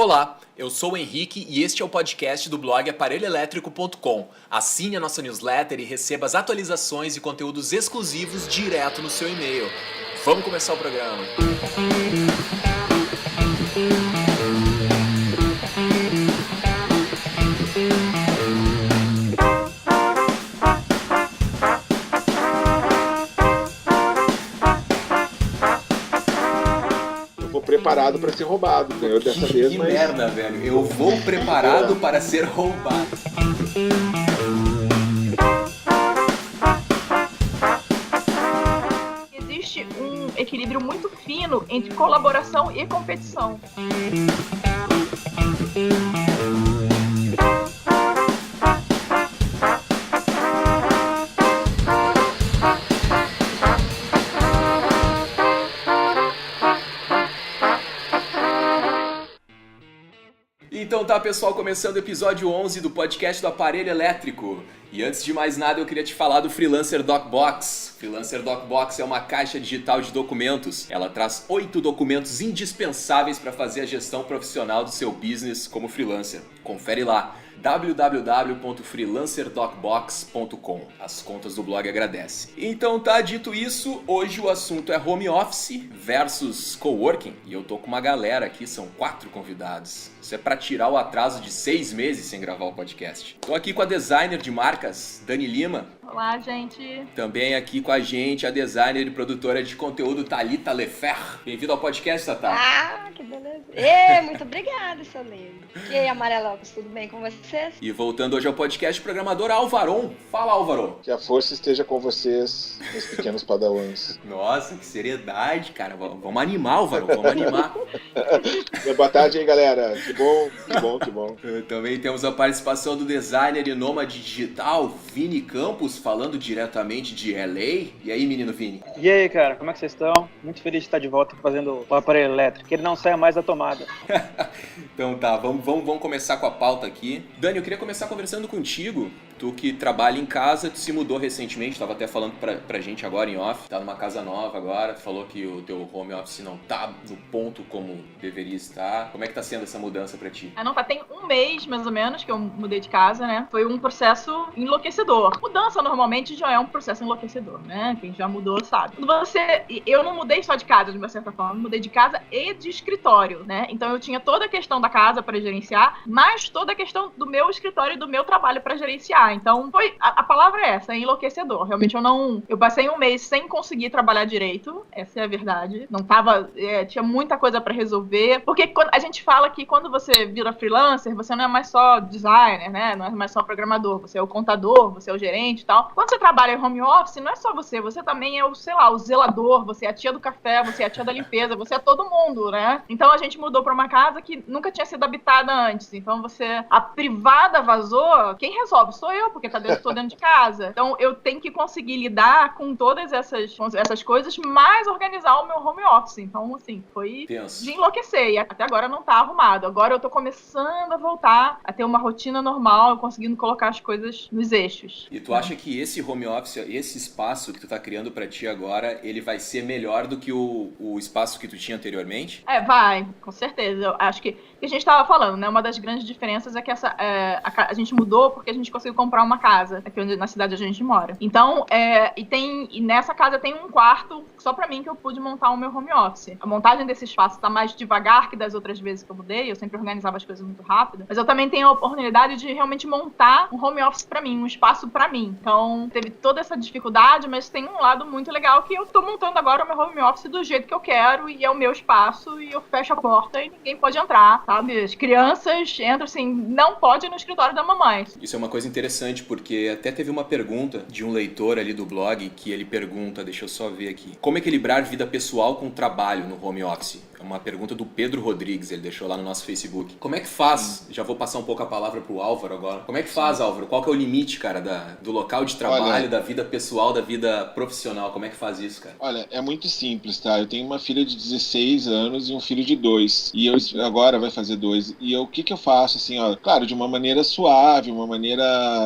Olá, eu sou o Henrique e este é o podcast do blog aparelhoelétrico.com. Assine a nossa newsletter e receba as atualizações e conteúdos exclusivos direto no seu e-mail. Vamos começar o programa. Preparado para ser roubado, ganhou dessa vez, mas... Que merda, velho. Eu vou preparado para ser roubado. Existe um equilíbrio muito fino entre colaboração e competição. Então tá, pessoal, começando o episódio 11 do podcast do Aparelho Elétrico. E antes de mais nada, eu queria te falar do Freelancer DocBox. Freelancer DocBox é uma caixa digital de documentos. Ela traz 8 documentos indispensáveis para fazer a gestão profissional do seu business como freelancer. Confere lá, www.freelancerdocbox.com. As contas do blog agradecem. Então tá, dito isso, hoje o assunto é home office versus coworking. E eu tô com uma galera aqui, são 4 convidados. Isso é para tirar o atraso de 6 meses sem gravar o podcast. Tô aqui com a designer de marcas, Dani Lima. Olá, gente. Também aqui com a gente a designer e produtora de conteúdo Thalita Lefer. Bem-vindo ao podcast, Tatá. Ah, que beleza. Muito obrigada, seu lindo. E aí, Amarelocos, tudo bem com vocês? E voltando hoje ao podcast, o programador Álvaron. Fala, Álvaro. Que a força esteja com vocês, meus pequenos padawans. Nossa, que seriedade, cara. Vamos animar, Álvaro, vamos animar. Boa tarde aí, galera. Que bom. Também temos a participação do designer e nômade digital, Vini Campos, falando diretamente de LA. E aí, menino Vini? E aí, cara, como é que vocês estão? Muito feliz de estar de volta fazendo o aparelho elétrico, que ele não saia mais da tomada. Então tá, vamos começar com a pauta aqui. Dani, eu queria começar conversando contigo. Tu que trabalha em casa, tu se mudou recentemente, tava até falando pra gente agora em off, tá numa casa nova agora, tu falou que o teu home office não tá no ponto como deveria estar. Como é que tá sendo essa mudança pra ti? Não tá, tem um mês, mais ou menos, que eu mudei de casa, né? Foi um processo enlouquecedor. Mudança, normalmente, já é um processo enlouquecedor, né? Quem já mudou sabe. Eu não mudei só de casa, de uma certa forma, eu mudei de casa e de escritório, né? Então eu tinha toda a questão da casa pra gerenciar, mas toda a questão do meu escritório e do meu trabalho pra gerenciar. Então, a palavra é essa, é enlouquecedor. Realmente, eu passei um mês sem conseguir trabalhar direito, essa é a verdade. Não tava, tinha muita coisa pra resolver, porque quando a gente fala que quando você vira freelancer, você não é mais só designer, né? Não é mais só programador, você é o contador, você é o gerente e tal. Quando você trabalha em home office, não é só você também é o, sei lá, o zelador, você é a tia do café, você é a tia da limpeza, você é todo mundo, né? Então, a gente mudou pra uma casa que nunca tinha sido habitada antes. Então, a privada vazou, quem resolve sou eu, porque tô dentro de casa. Então, eu tenho que conseguir lidar com todas essas coisas, mas organizar o meu home office. Então, assim, foi tenso. De enlouquecer. E até agora não tá arrumado. Agora eu tô começando a voltar a ter uma rotina normal, conseguindo colocar as coisas nos eixos. E tu acha que esse home office, esse espaço que tu tá criando pra ti agora, ele vai ser melhor do que o espaço que tu tinha anteriormente? Vai, com certeza. Eu acho que a gente tava falando, né? Uma das grandes diferenças é que a gente mudou porque a gente conseguiu comprar uma casa aqui na cidade onde a gente mora. Então, e nessa casa tem um quarto só pra mim que eu pude montar o meu home office. A montagem desse espaço tá mais devagar que das outras vezes que eu mudei, eu sempre organizava as coisas muito rápido, mas eu também tenho a oportunidade de realmente montar um home office pra mim, um espaço pra mim. Então, teve toda essa dificuldade, mas tem um lado muito legal que eu tô montando agora o meu home office do jeito que eu quero e é o meu espaço e eu fecho a porta e ninguém pode entrar, sabe? As crianças entram assim, não pode ir no escritório da mamãe. Isso é uma coisa interessante, porque até teve uma pergunta de um leitor ali do blog que ele pergunta, deixa eu só ver aqui, como equilibrar vida pessoal com trabalho no home office? É uma pergunta do Pedro Rodrigues, ele deixou lá no nosso Facebook. Como é que faz? Já vou passar um pouco a palavra pro Álvaro agora. Como é que faz, Álvaro? Qual que é o limite, cara, do local de trabalho, da vida pessoal, da vida profissional? Como é que faz isso, cara? Olha, é muito simples, tá? Eu tenho uma filha de 16 anos e um filho de 2. E eu agora vai fazer 2. E o que eu faço, assim, ó? Claro, de uma maneira suave, uma maneira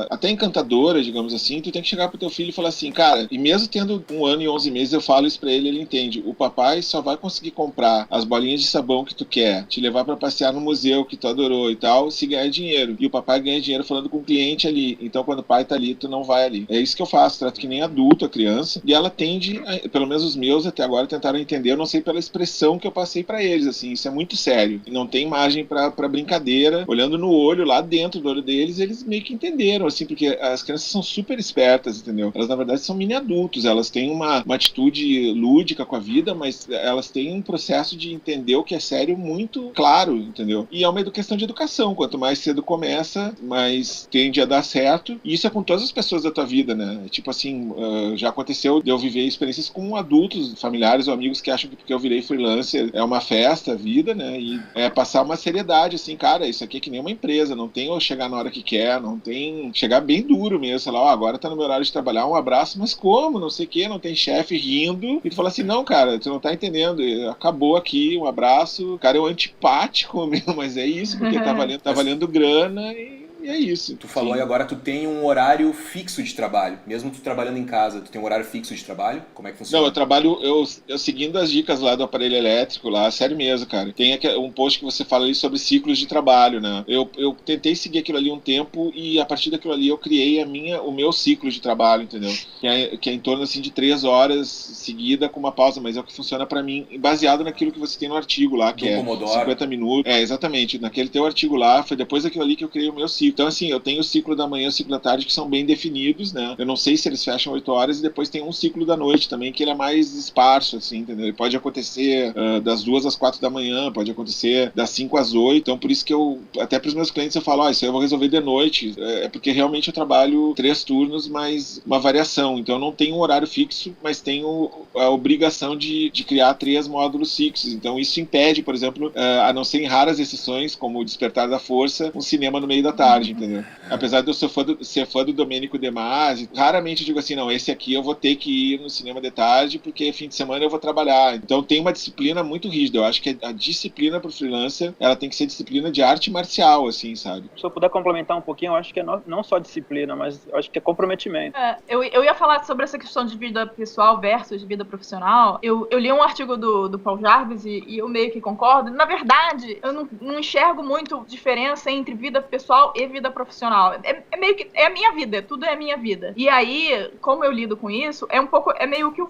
até encantadora, digamos assim. Tu tem que chegar pro teu filho e falar assim, cara, e mesmo tendo 1 ano e 11 meses, eu falo isso pra ele, ele entende. O papai só vai conseguir comprar as as bolinhas de sabão que tu quer, te levar pra passear no museu que tu adorou e tal, se ganhar dinheiro. E o papai ganha dinheiro falando com o cliente ali. Então, quando o pai tá ali, tu não vai ali. É isso que eu faço, trato que nem adulto a criança. E ela tende, pelo menos os meus até agora tentaram entender, eu não sei pela expressão que eu passei pra eles, assim, isso é muito sério. E não tem margem pra brincadeira. Olhando no olho, lá dentro do olho deles, eles meio que entenderam, assim, porque as crianças são super espertas, entendeu? Elas, na verdade, são mini adultos. Elas têm uma atitude lúdica com a vida, mas elas têm um processo de entender o que é sério muito claro, entendeu? E é uma questão de educação. Quanto mais cedo começa, mais tende a dar certo. E isso é com todas as pessoas da tua vida, né? Tipo assim, já aconteceu de eu viver experiências com adultos, familiares ou amigos que acham que porque eu virei freelancer é uma festa, a vida, né? E é passar uma seriedade, assim, cara, isso aqui é que nem uma empresa, não tem eu chegar na hora que quer, não tem chegar bem duro mesmo, sei lá, ó, agora tá no meu horário de trabalhar, um abraço, mas como? Não sei o que, não tem chefe rindo. E tu fala assim, não, cara, tu não tá entendendo, acabou aqui, um abraço, o cara é um antipático mesmo, mas é isso, porque tá valendo grana e é isso. Tu falou aí agora, tu tem um horário fixo de trabalho. Mesmo tu trabalhando em casa, tu tem um horário fixo de trabalho? Como é que funciona? Não, eu trabalho, eu seguindo as dicas lá do aparelho elétrico lá, sério mesmo, cara. Tem um post que você fala ali sobre ciclos de trabalho, né? Eu tentei seguir aquilo ali um tempo e a partir daquilo ali eu criei o meu ciclo de trabalho, entendeu? Que é em torno, assim, de 3 horas seguida com uma pausa, mas é o que funciona pra mim, baseado naquilo que você tem no artigo lá, que do é Pomodoro. 50 minutos. É, exatamente. Naquele teu artigo lá, foi depois daquilo ali que eu criei o meu ciclo. Então, assim, eu tenho o ciclo da manhã e o ciclo da tarde que são bem definidos, né? Eu não sei se eles fecham 8 horas e depois tem um ciclo da noite também, que ele é mais esparso, assim, entendeu? Ele pode acontecer das 2 às 4 da manhã, pode acontecer das 5 às 8. Então, por isso que até pros meus clientes eu falo, isso aí eu vou resolver de noite. É porque realmente eu trabalho 3 turnos, mas uma variação. Então, eu não tenho um horário fixo, mas tenho a obrigação de criar 3 módulos fixos. Então, isso impede, por exemplo, a não ser em raras exceções, como o Despertar da Força, um cinema no meio da tarde, entendeu? Apesar de eu ser fã do Domênico De Masi, raramente eu digo assim, não, esse aqui eu vou ter que ir no cinema de tarde, porque fim de semana eu vou trabalhar. Então tem uma disciplina muito rígida. Eu acho que a disciplina pro freelancer, ela tem que ser disciplina de arte marcial, assim, sabe? Se eu puder complementar um pouquinho, eu acho que é não só disciplina, mas eu acho que é comprometimento. Eu ia falar sobre essa questão de vida pessoal versus vida profissional. Eu li um artigo do Paul Jarvis e eu meio que concordo. Na verdade, eu não enxergo muito diferença entre vida pessoal e vida profissional. É meio que é a minha vida, tudo é a minha vida. E aí, como eu lido com isso, é meio que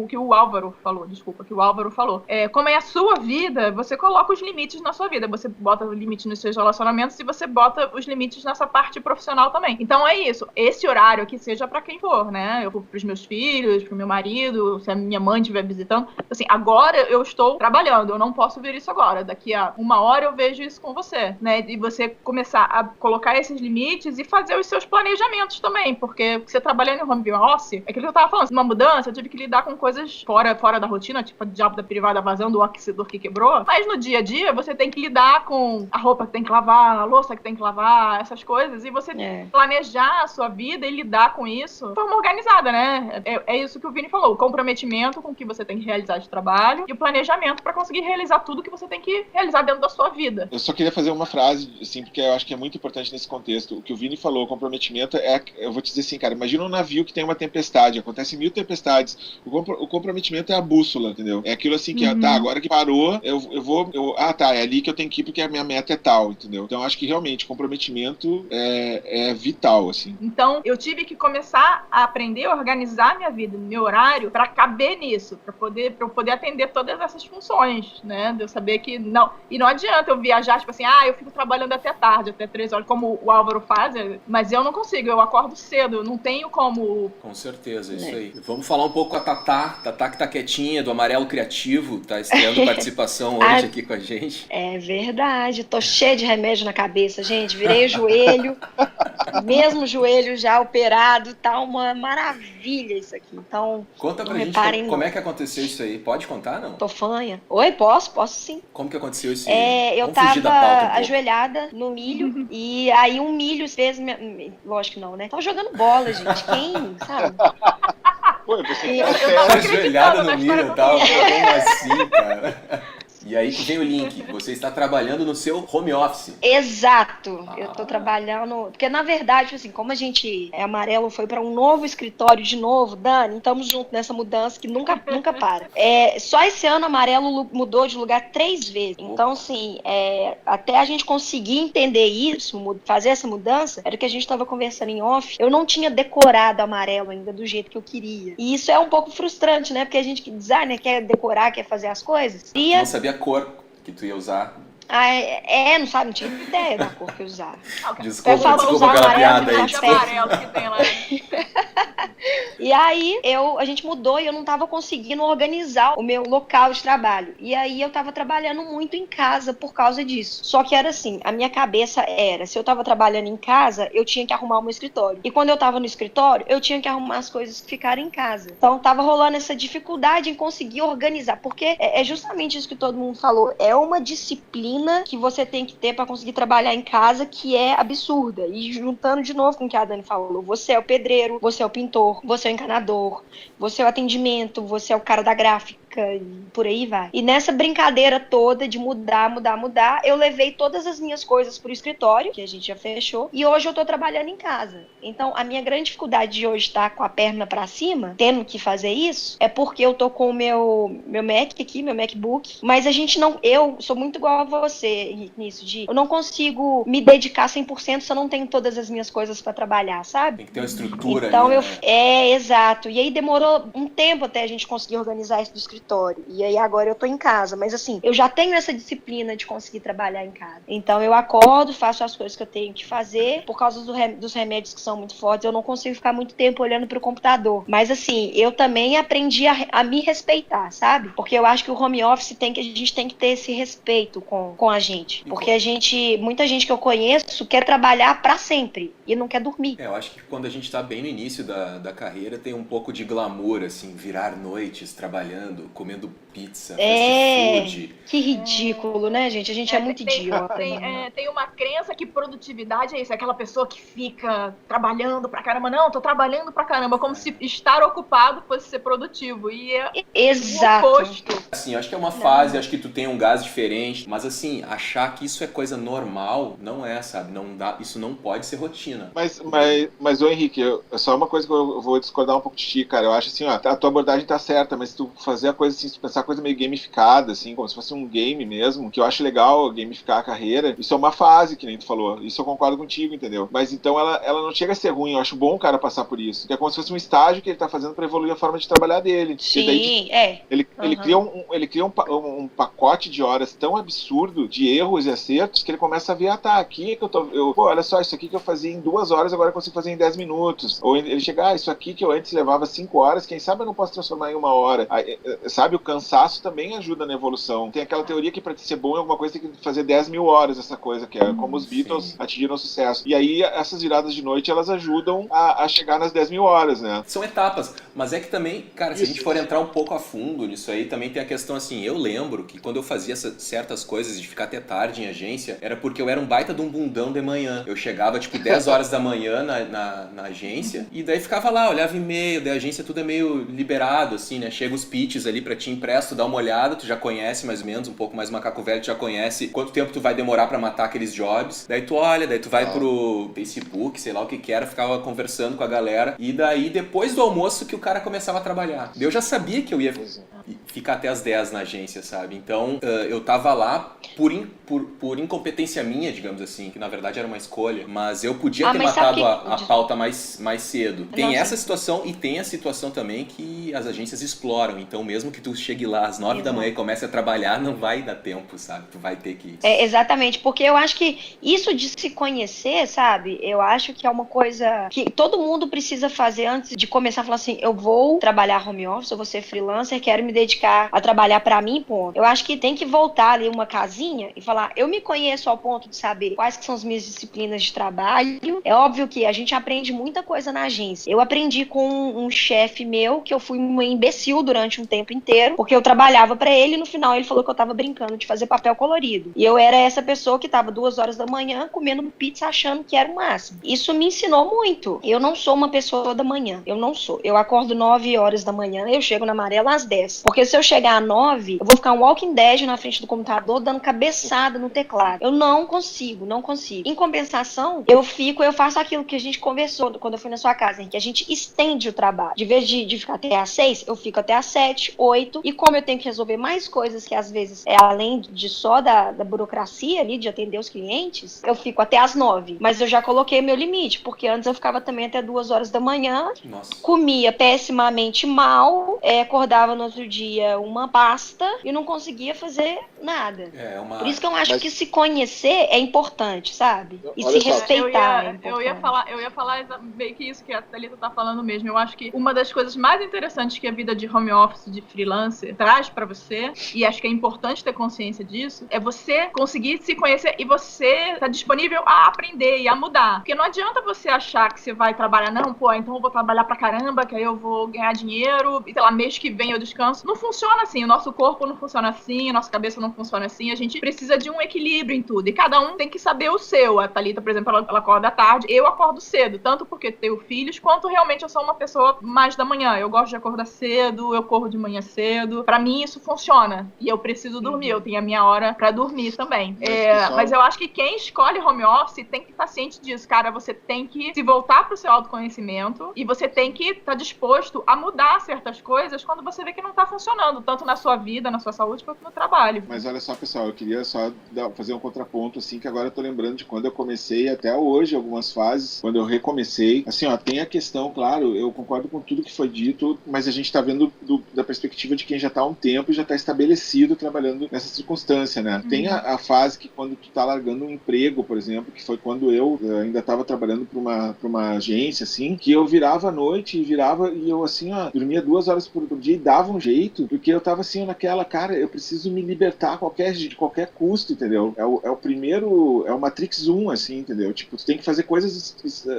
que o Álvaro falou, como é a sua vida, você coloca os limites na sua vida. Você bota o limite nos seus relacionamentos e você bota os limites nessa parte profissional também. Então é isso. Esse horário aqui seja pra quem for, né? Eu pros meus filhos, pro meu marido, se a minha mãe estiver visitando. Assim, agora eu estou trabalhando, eu não posso ver isso agora. Daqui a 1 hora eu vejo isso com você, né? E você começar a colocar esses limites e fazer os seus planejamentos também, porque você trabalhando em home office, é aquilo que eu tava falando, uma mudança, eu tive que lidar com coisas fora da rotina, tipo a diabo da privada vazando, o aquecedor que quebrou, mas no dia a dia você tem que lidar com a roupa que tem que lavar, a louça que tem que lavar, essas coisas, e você planejar a sua vida e lidar com isso de forma organizada, né? É isso que o Vini falou, o comprometimento com o que você tem que realizar de trabalho e o planejamento pra conseguir realizar tudo que você tem que realizar dentro da sua vida. Eu só queria fazer uma frase, assim, porque eu acho que é muito importante nesse contexto. O que o Vini falou, o comprometimento eu vou te dizer assim, cara, imagina um navio que tem uma tempestade, acontece 1000 tempestades, o comprometimento é a bússola, entendeu? É aquilo assim que, tá, agora que parou, é ali que eu tenho que ir porque a minha meta é tal, entendeu? Então acho que realmente comprometimento é vital, assim. Então eu tive que começar a aprender a organizar minha vida, meu horário, pra caber nisso, pra eu poder atender todas essas funções, né? De eu saber que não, e não adianta eu viajar, tipo assim, eu fico trabalhando até tarde, até 3 horas, como o Álvaro faz, mas eu não consigo, eu acordo cedo, eu não tenho como... Com certeza, isso aí. Vamos falar um pouco com a Tatá que tá quietinha, do Amarelo Criativo, tá estreando participação hoje aqui com a gente. É verdade, tô cheia de remédio na cabeça, gente, virei o joelho, mesmo joelho já operado, tá uma maravilha isso aqui, então... Conta pra gente como é que aconteceu isso aí, pode contar, não? Tô fanha. Oi, posso sim. Como que aconteceu isso aí? Eu tava ajoelhada no milho, e aí um milho fez... Lógico que não, né? Tava jogando bola, gente. Quem, sabe? Pô, você eu tava ajoelhada no milho e tal. Como assim, cara? E aí que vem o link. Você está trabalhando no seu home office. Exato. Eu tô trabalhando... Porque, na verdade, assim, como a gente é amarelo, foi para um novo escritório de novo, Dani, estamos juntos nessa mudança que nunca para. Só esse ano, amarelo mudou de lugar 3 vezes. Então, assim, até a gente conseguir entender isso, fazer essa mudança, era o que a gente estava conversando em off, eu não tinha decorado amarelo ainda do jeito que eu queria. E isso é um pouco frustrante, né? Porque a gente que designer quer decorar, quer fazer as coisas. Não sabia a cor que tu ia usar. Não sabe, não tinha ideia da cor que eu usava. Desculpa aquela piada aí. Amarelo que tem lá. E aí, a gente mudou e eu não tava conseguindo organizar o meu local de trabalho. E aí, eu tava trabalhando muito em casa por causa disso. Só que era assim, a minha cabeça era, se eu tava trabalhando em casa, eu tinha que arrumar o meu escritório. E quando eu tava no escritório, eu tinha que arrumar as coisas que ficaram em casa. Então, tava rolando essa dificuldade em conseguir organizar. Porque é justamente isso que todo mundo falou. É uma disciplina que você tem que ter pra conseguir trabalhar em casa, que é absurda. E juntando de novo com o que a Dani falou, você é o pedreiro, você é o pintor, você é o encanador, você é o atendimento, você é o cara da gráfica, e por aí vai. E nessa brincadeira toda de mudar, eu levei todas as minhas coisas pro escritório, que a gente já fechou, e hoje eu tô trabalhando em casa. Então, a minha grande dificuldade de hoje estar com a perna pra cima, tendo que fazer isso, é porque eu tô com o meu Mac aqui, meu MacBook, mas eu sou muito igual a você, Henrique, nisso, eu não consigo me dedicar 100% se eu não tenho todas as minhas coisas pra trabalhar, sabe? Tem que ter uma estrutura então, ali, né? Exato. E aí demorou um tempo até a gente conseguir organizar isso do escritório. E aí agora eu tô em casa. Mas assim, eu já tenho essa disciplina de conseguir trabalhar em casa. Então eu acordo, faço as coisas que eu tenho que fazer. Por causa dos remédios que são muito fortes, eu não consigo ficar muito tempo olhando pro computador. Mas assim, eu também aprendi a me respeitar, sabe? Porque eu acho que o home office a gente tem que ter esse respeito com a gente. Porque muita gente que eu conheço quer trabalhar pra sempre e não quer dormir. Eu acho que quando a gente tá bem no início da carreira, tem um pouco de glamour, assim, virar noites trabalhando, comendo pizza, fast food. Que ridículo, né, gente? A gente é muito idiota. Tem uma crença que produtividade é isso, é aquela pessoa que fica trabalhando pra caramba. Não, tô trabalhando pra caramba, como se estar ocupado fosse ser produtivo. E Exato. O oposto. Assim, acho que é uma fase, acho que tu tem um gás diferente, mas assim, achar que isso é coisa normal, não é, sabe? Não dá, isso não pode ser rotina. Mas ô Henrique, só uma coisa que eu vou discordar um pouco de ti, cara. Eu acho assim, ó, a tua abordagem tá certa, mas se tu fazer a coisa assim, se tu pensar a coisa meio gamificada, assim, como se fosse um game mesmo, que eu acho legal gamificar a carreira, isso é uma fase, que nem tu falou. Isso eu concordo contigo, entendeu? Mas então ela não chega a ser ruim, eu acho bom o cara passar por isso. Que é como se fosse um estágio que ele tá fazendo pra evoluir a forma de trabalhar dele. Sim, daí, Ele cria um pacote de horas tão absurdo de erros e acertos que ele começa a ver, aqui que olha só, isso aqui que eu fazia em 2 horas, agora eu consigo fazer em 10 minutos. Ou ele chega, isso aqui que eu antes levava 5 horas, quem sabe eu não posso transformar em 1 hora. Sabe, o cansaço também ajuda na evolução. Tem aquela teoria que pra ser bom em alguma coisa tem que fazer 10 mil horas essa coisa, que é como os Beatles atingiram o sucesso. E aí essas viradas de noite, elas ajudam a chegar nas 10 mil horas, né? São etapas, mas é que também, cara, se a gente for entrar um pouco a fundo nisso aí, também tem a questão assim, eu lembro que quando eu fazia certas coisas de ficar até tarde em agência, era porque eu era um baita de um bundão de manhã. Eu chegava, 10 horas da manhã na agência, e daí ficava lá, olhava e-mail, daí a agência tudo é meio liberado, assim, né? Chega os pitches ali pra te impresso, dá uma olhada, tu já conhece mais ou menos, um pouco mais macaco velho, tu já conhece quanto tempo tu vai demorar pra matar aqueles jobs. Daí tu olha, daí tu vai pro Facebook, sei lá o que era, ficava conversando com a galera, e daí depois do almoço que o cara começava a trabalhar. Eu já sabia que eu ia ficar até as 10 na agência, sabe? Então, eu tava lá por incompetência minha, digamos assim, que na verdade era uma escolha, mas eu podia ter matado a pauta mais cedo. Tem essa situação e tem a situação também que as agências exploram, então mesmo que tu chegue lá às 9 da manhã e comece a trabalhar, não vai dar tempo, sabe? Tu vai ter que... Exatamente, porque eu acho que isso de se conhecer, sabe? Eu acho que é uma coisa que todo mundo precisa fazer antes de começar a falar assim, eu vou trabalhar home office, eu vou ser freelancer, quero me dedicar a trabalhar pra mim, ponto. Eu acho que tem que voltar ali uma casinha e falar, eu me conheço ao ponto de saber quais que são as minhas disciplinas de trabalho. É óbvio que a gente aprende muita coisa na agência. Eu aprendi com um chefe meu, que eu fui uma imbecil durante um tempo inteiro, porque eu trabalhava pra ele e no final ele falou que eu tava brincando de fazer papel colorido. E eu era essa pessoa que tava 2 horas da manhã comendo pizza achando que era o máximo. Isso me ensinou muito. Eu não sou uma pessoa da manhã. Eu não sou. Eu acordo 9 horas da manhã, eu chego na Amarela às 10. Porque se eu chegar às 9, eu vou ficar um Walking Dead na frente do computador dando cabeçada no teclado. Eu não consigo. Em compensação, eu faço aquilo que a gente conversou quando eu fui na sua casa, que a gente estende o trabalho. De vez de ficar até às 6, eu fico até às 7, 8, e como eu tenho que resolver mais coisas que às vezes é além de só da burocracia ali, de atender os clientes, eu fico até às 9. Mas eu já coloquei meu limite, porque antes eu ficava também até 2 horas da manhã, comia pessimamente mal, acordava no outro dia uma pasta e não conseguia fazer nada. Por isso que eu acho que se conhecer é importante, sabe? E se respeitar é importante. Eu ia falar meio que isso que a Thalita tá falando mesmo. Eu acho que uma das coisas mais interessantes que a vida de home office, de freelancer, traz pra você, e acho que é importante ter consciência disso, é você conseguir se conhecer e você tá disponível a aprender e a mudar. Porque não adianta você achar que você vai trabalhar, não, então eu vou trabalhar pra caramba, que aí eu vou ganhar dinheiro, e sei lá, mês que vem eu descanso. Não funciona assim, o nosso corpo não funciona assim, a nossa cabeça não funciona assim, a gente precisa de um equilíbrio em tudo, e cada um tem que saber o seu. A Thalita, por exemplo, ela acorda à tarde, eu acordo cedo, tanto porque tenho filhos, quanto realmente eu sou uma pessoa mais da manhã. Eu gosto de acordar cedo, eu corro de manhã cedo. Pra mim isso funciona, e eu preciso dormir, eu tenho a minha hora pra dormir também. Mas eu acho que quem escolhe home office tem que estar ciente disso, cara. Você tem que se voltar pro seu autoconhecimento e você tem que estar disposto a mudar certas coisas quando você vê que não tá funcionando, tanto na sua vida, na sua saúde, quanto no trabalho. Mas olha só, pessoal, eu queria só fazer um contraponto, assim, que agora eu tô lembrando de quando eu comecei, até hoje, algumas fases, quando eu recomecei. Assim, ó, tem a questão, claro, eu concordo com tudo que foi dito, mas a gente tá vendo da perspectiva de quem já tá há um tempo e já tá estabelecido trabalhando nessa circunstância, né? Tem a fase que quando tu tá largando um emprego, por exemplo, que foi quando eu ainda tava trabalhando pra uma agência, assim, que eu virava à noite e eu, assim, ó, dormia 2 horas por dia e dava um jeito, porque eu tava, assim, naquela, cara, eu preciso me libertar de qualquer custo, entendeu? É o primeiro, é o Matrix 1, assim, entendeu? Tipo, tu tem que fazer coisas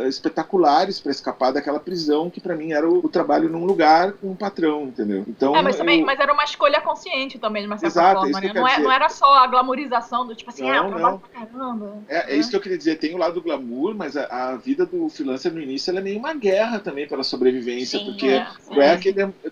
espetaculares pra escapar daquela prisão que pra mim era o trabalho num lugar com um patrão, entendeu? Então, mas era uma escolha consciente também, de uma certa forma, né? Não era só a glamorização do tipo assim, eu trabalho pra caramba. É isso que eu queria dizer, tem o lado do glamour, mas a vida do freelancer no início ela é meio uma guerra também pela sobrevivência, porque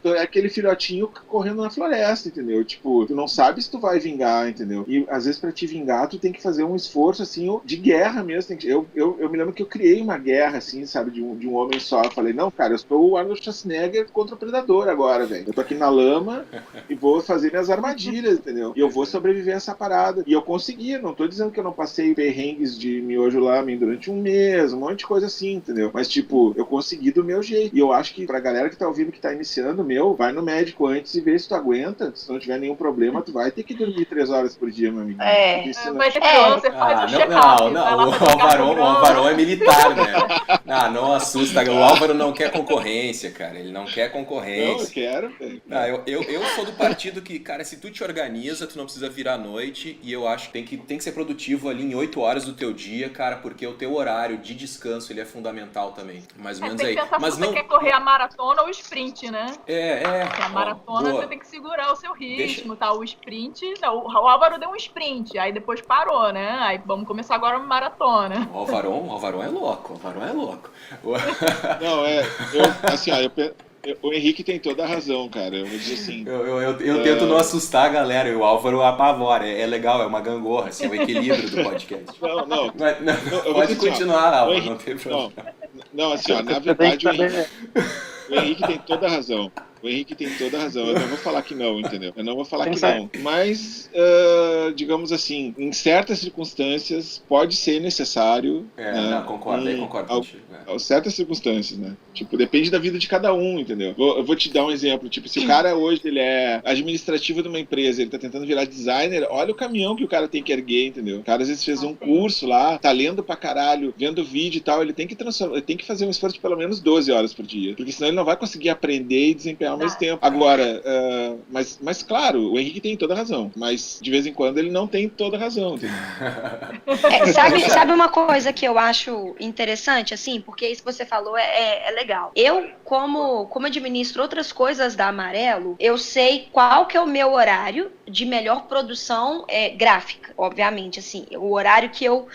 tu é aquele filhotinho correndo na floresta, entendeu? Tipo, tu não sabe se tu vai vingar, entendeu? E às vezes pra te vingar, tu tem que fazer um esforço, assim, de guerra mesmo. Eu me lembro que eu criei uma guerra, assim, sabe, de um homem só. Eu falei, não, cara, eu sou o Arnold Schwarzenegger contra o Predador agora, velho. Eu tô aqui na lama e vou fazer minhas armadilhas, entendeu? E eu vou sobreviver a essa parada. E eu consegui, não tô dizendo que eu não passei perrengues de miojo lá durante um mês, um monte de coisa assim, entendeu? Mas, tipo, eu consegui do meu jeito. E eu acho que pra galera que tá ouvindo, que tá iniciando, vai no médico antes e vê se tu aguenta. Se não tiver nenhum problema, tu vai ter que dormir 3 horas por dia, meu amigo. Vai ser você faz o check-up. O Álvaro é militar, né? Não assusta. O Álvaro não quer concorrência, cara. Ele não quer concorrência. Não, eu quero. Eu sou do partido que, cara, se tu te organiza, tu não precisa virar à noite, e eu acho que tem que ser produtivo ali em 8 horas do teu dia, cara, porque o teu horário de descanso, ele é fundamental também. Mais ou menos aí. Mas não quer correr a maratona ou o sprint, né? Porque a maratona você tem que segurar o seu ritmo, tá? O sprint, não, o Álvaro deu um sprint, aí depois parou, né? Aí vamos começar agora uma maratona. O Alvarão é louco, O Henrique tem toda a razão, cara. Eu vou dizer assim. Eu tento não assustar a galera, e o Álvaro apavora. É legal, é uma gangorra, assim, é o equilíbrio do podcast. Não, pode continuar, Álvaro, não tem problema. Não, assim, ó, na verdade, o Henrique tem toda a razão. O Henrique tem toda a razão. Eu não vou falar que não, entendeu? Eu não vou falar que não. Mas, digamos assim, em certas circunstâncias pode ser necessário. Concordo contigo. Certas circunstâncias, né? Tipo, depende da vida de cada um, entendeu? Eu vou te dar um exemplo. Tipo, se o cara hoje ele é administrativo de uma empresa, ele tá tentando virar designer, olha o caminhão que o cara tem que erguer, entendeu? O cara às vezes fez um curso lá, tá lendo pra caralho, vendo vídeo e tal, ele tem que fazer um esforço de pelo menos 12 horas por dia. Porque senão ele não vai conseguir aprender e desempenhar ao mesmo tempo. Agora, mas claro, o Henrique tem toda a razão, mas de vez em quando ele não tem toda a razão. Sabe uma coisa que eu acho interessante, assim, porque isso que você falou é legal. Eu, como administro outras coisas da Amarelo, eu sei qual que é o meu horário de melhor produção gráfica, obviamente, assim, o horário que eu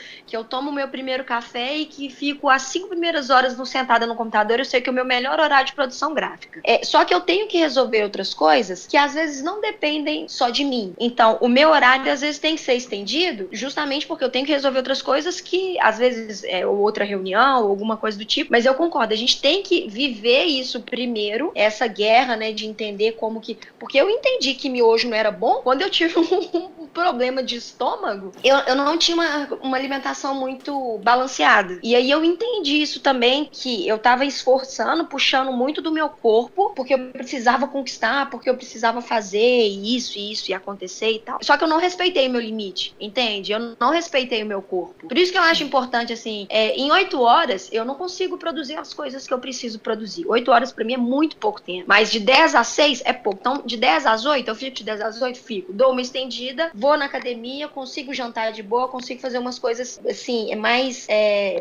tomo o meu primeiro café e que fico as 5 primeiras horas sentada no computador, eu sei que é o meu melhor horário de produção gráfica. Só que eu tenho que resolver outras coisas que às vezes não dependem só de mim. Então, o meu horário às vezes tem que ser estendido justamente porque eu tenho que resolver outras coisas que às vezes é outra reunião ou alguma coisa do tipo. Mas eu concordo, a gente tem que viver isso primeiro, essa guerra, né, de entender como que... Porque eu entendi que miojo não era bom quando eu tive um problema de estômago. Eu não tinha uma alimentação muito balanceada. E aí eu entendi isso também, que eu tava esforçando, puxando muito do meu corpo, porque eu precisava conquistar, porque eu precisava fazer isso e acontecer e tal. Só que eu não respeitei o meu limite, entende? Eu não respeitei o meu corpo. Por isso que eu acho importante, assim, em 8 horas, eu não consigo produzir as coisas que eu preciso produzir. 8 horas pra mim é muito pouco tempo. Mas de 10 às 6 é pouco. Então, de 10 às 8, eu fico de 10 às 8, fico. Dou uma estendida, vou na academia, consigo jantar de boa, consigo fazer umas coisas, assim, mais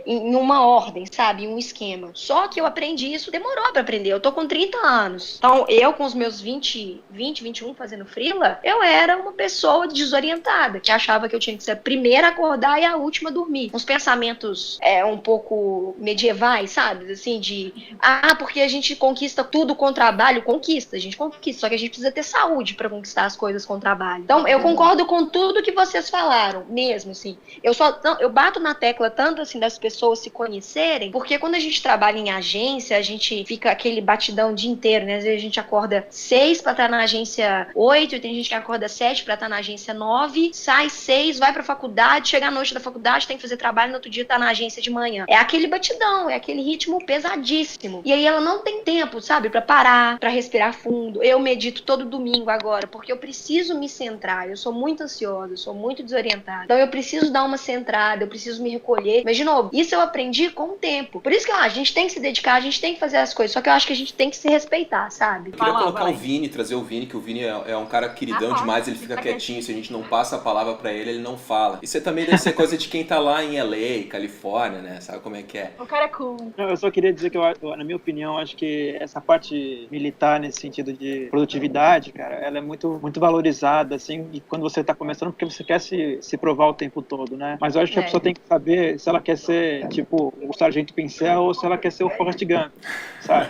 em uma ordem, sabe? Em um esquema. Só que eu aprendi isso, demorou pra aprender. Eu tô com 30 anos. Então, eu com os meus 20, 21 fazendo freela, eu era uma pessoa desorientada, que achava que eu tinha que ser a primeira a acordar e a última a dormir. Uns pensamentos um pouco medievais, sabe? Assim, porque a gente conquista tudo com trabalho. Conquista, a gente conquista. Só que a gente precisa ter saúde pra conquistar as coisas com trabalho. Então, eu concordo com tudo que vocês falaram, mesmo, assim. Eu bato na tecla tanto, assim, das pessoas se conhecerem, porque quando a gente trabalha em agência, a gente fica aquele batidão o dia inteiro, né? Às vezes a gente acorda 6 pra estar na agência 8, e tem gente que acorda 7 pra estar na agência 9, sai 6, vai pra faculdade, chega à noite da faculdade, tem que fazer trabalho, no outro dia tá na agência de manhã. É aquele batidão, é aquele ritmo pesadíssimo. E aí ela não tem tempo, sabe, pra parar, pra respirar fundo. Eu medito todo domingo agora, porque eu preciso me centrar. Eu sou muito ansiosa, eu sou muito desorientada. Então eu preciso dar uma centrada, eu preciso me recolher. Mas, de novo, isso eu aprendi com o tempo. Por isso que a gente tem que se dedicar, a gente tem que fazer as coisas. Só que eu acho que a gente tem que se respeitar, sabe? Eu queria colocar o Vini, trazer o Vini, que o Vini é um cara queridão demais, ele fica quietinho. Se a gente não passa a palavra pra ele, ele não fala. Isso também deve ser coisa de quem tá lá em LA, Califórnia, né? Sabe como é que é? O cara é cool. Eu só queria dizer que, na minha opinião, acho que essa parte militar, nesse sentido de produtividade, cara, ela é muito, muito valorizada, assim, e quando você tá começando, porque você quer se provar o tempo todo, né? Mas eu acho que a pessoa tem que saber se ela quer ser, tipo, o Sargento Pincel ou se ela quer ser o Forrest Gump, sabe?